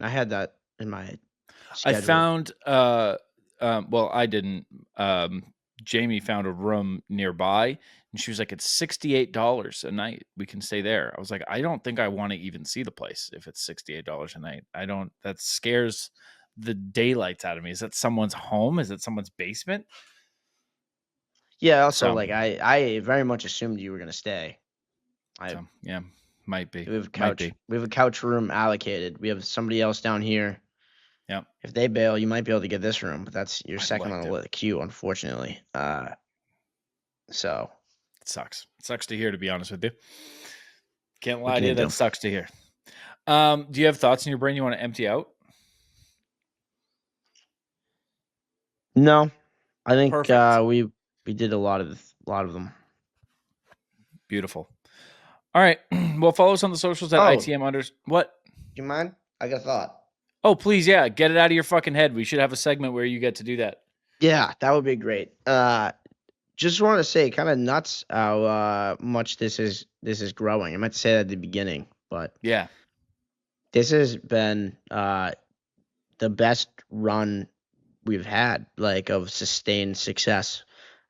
Speaker 3: I had that in my schedule.
Speaker 2: I found. Well, I didn't. Jamie found a room nearby, and she was like, "It's $68 a night. We can stay there." I was like, "I don't think I want to even see the place if it's $68 a night. I don't. That scares the daylights out of me. Is that someone's home? Is it someone's basement?"
Speaker 3: Yeah. Also,
Speaker 2: So-
Speaker 3: like I very much assumed you were gonna stay.
Speaker 2: So, yeah, might be.
Speaker 3: We have a
Speaker 2: Might
Speaker 3: couch.
Speaker 2: be.
Speaker 3: We have a couch room allocated. We have somebody else down here.
Speaker 2: Yep.
Speaker 3: If they bail, you might be able to get this room, but that's your
Speaker 2: I'd
Speaker 3: second
Speaker 2: like
Speaker 3: on the queue, unfortunately. So
Speaker 2: It sucks. It sucks to hear, to be honest with you. Can't
Speaker 3: What
Speaker 2: lie
Speaker 3: can
Speaker 2: to
Speaker 3: you
Speaker 2: you. That
Speaker 3: do?
Speaker 2: sucks to hear. Do you have thoughts in your brain you want to empty out?
Speaker 3: no, I think
Speaker 2: Perfect.
Speaker 3: we did a lot of them.
Speaker 2: Beautiful. All right. Well, follow us on the socials at
Speaker 3: Oh.
Speaker 2: ITM What?
Speaker 3: Do you mind? I got a thought.
Speaker 2: Oh, please, yeah. Get it out of your fucking head. We should have a segment where you get to do that.
Speaker 3: Yeah, that would be great. Just want to say, kind of nuts how much this is growing. I meant to say that at the beginning, but
Speaker 2: Yeah.
Speaker 3: this has been the best run we've had, like, of sustained success.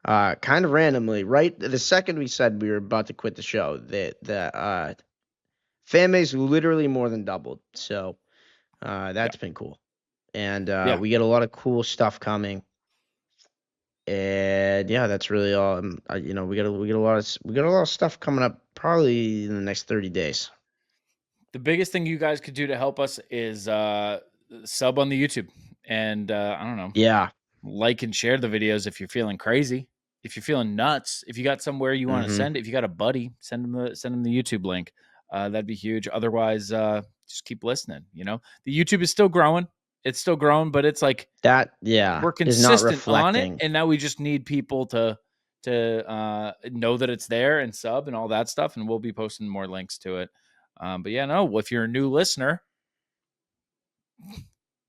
Speaker 3: Kind of randomly, right the second we said we were about to quit the show, the fan base literally more than doubled. So that's been cool, and we get a lot of cool stuff coming. And yeah, that's really all. We got a lot of stuff coming up probably in the next 30 days.
Speaker 2: The biggest thing you guys could do to help us is sub on the YouTube. And I don't know.
Speaker 3: Yeah.
Speaker 2: Like and share the videos if you're feeling crazy. If you're feeling nuts, if you got somewhere you want to send it, if you got a buddy, send them the YouTube link. That'd be huge. Otherwise, just keep listening. The YouTube is still growing. It's still growing, but it's like
Speaker 3: that. Yeah,
Speaker 2: we're consistent on it, and now we just need people to know that it's there and sub and all that stuff. And we'll be posting more links to it. But yeah, no. If you're a new listener,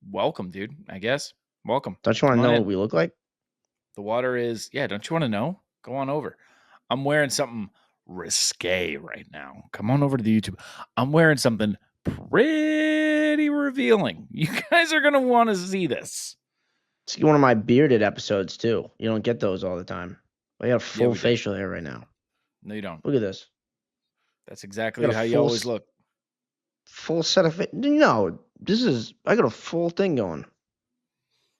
Speaker 2: welcome, dude. I guess welcome.
Speaker 3: Don't you want to know what we look like?
Speaker 2: The water is, yeah, don't you want to know? Go on over. I'm wearing something risque right now. Come on over to the YouTube. I'm wearing something pretty revealing. You guys are going to want to see this.
Speaker 3: It's one of my bearded episodes, too. You don't get those all the time. I got full facial hair right now.
Speaker 2: No, you don't.
Speaker 3: Look at this.
Speaker 2: That's exactly how you always look.
Speaker 3: Full set of it. No, I got a full thing going.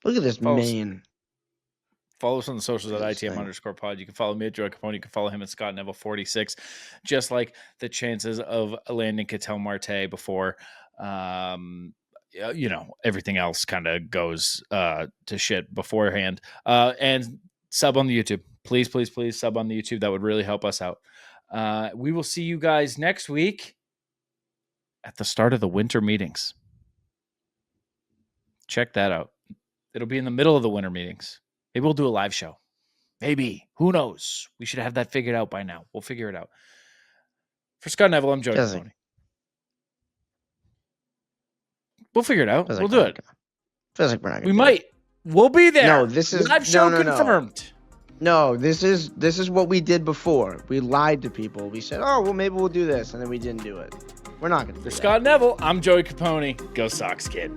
Speaker 3: Look at this mane.
Speaker 2: Follow us on the socials at ITM_pod. You can follow me at Joy Copponi. You can follow him at Scott Neville 46. Just like the chances of landing Ketel Marte before, everything else kind of goes to shit beforehand. And sub on the YouTube. Please, please, please sub on the YouTube. That would really help us out. We will see you guys next week at the start of the winter meetings. Check that out. It'll be in the middle of the winter meetings. Maybe we'll do a live show. Maybe. Who knows? We should have that figured out by now. We'll figure it out. For Scott Neville, I'm Joey Copponi. We'll figure it out. We'll do it.
Speaker 3: Feels like we're not gonna
Speaker 2: We might. We'll be there.
Speaker 3: No, this is
Speaker 2: live show confirmed.
Speaker 3: No, this is what we did before. We lied to people. We said, "Oh, well, maybe we'll do this," and then we didn't do it. We're not gonna do that.
Speaker 2: For Scott Neville, I'm Joey Copponi. Go Sox, kid.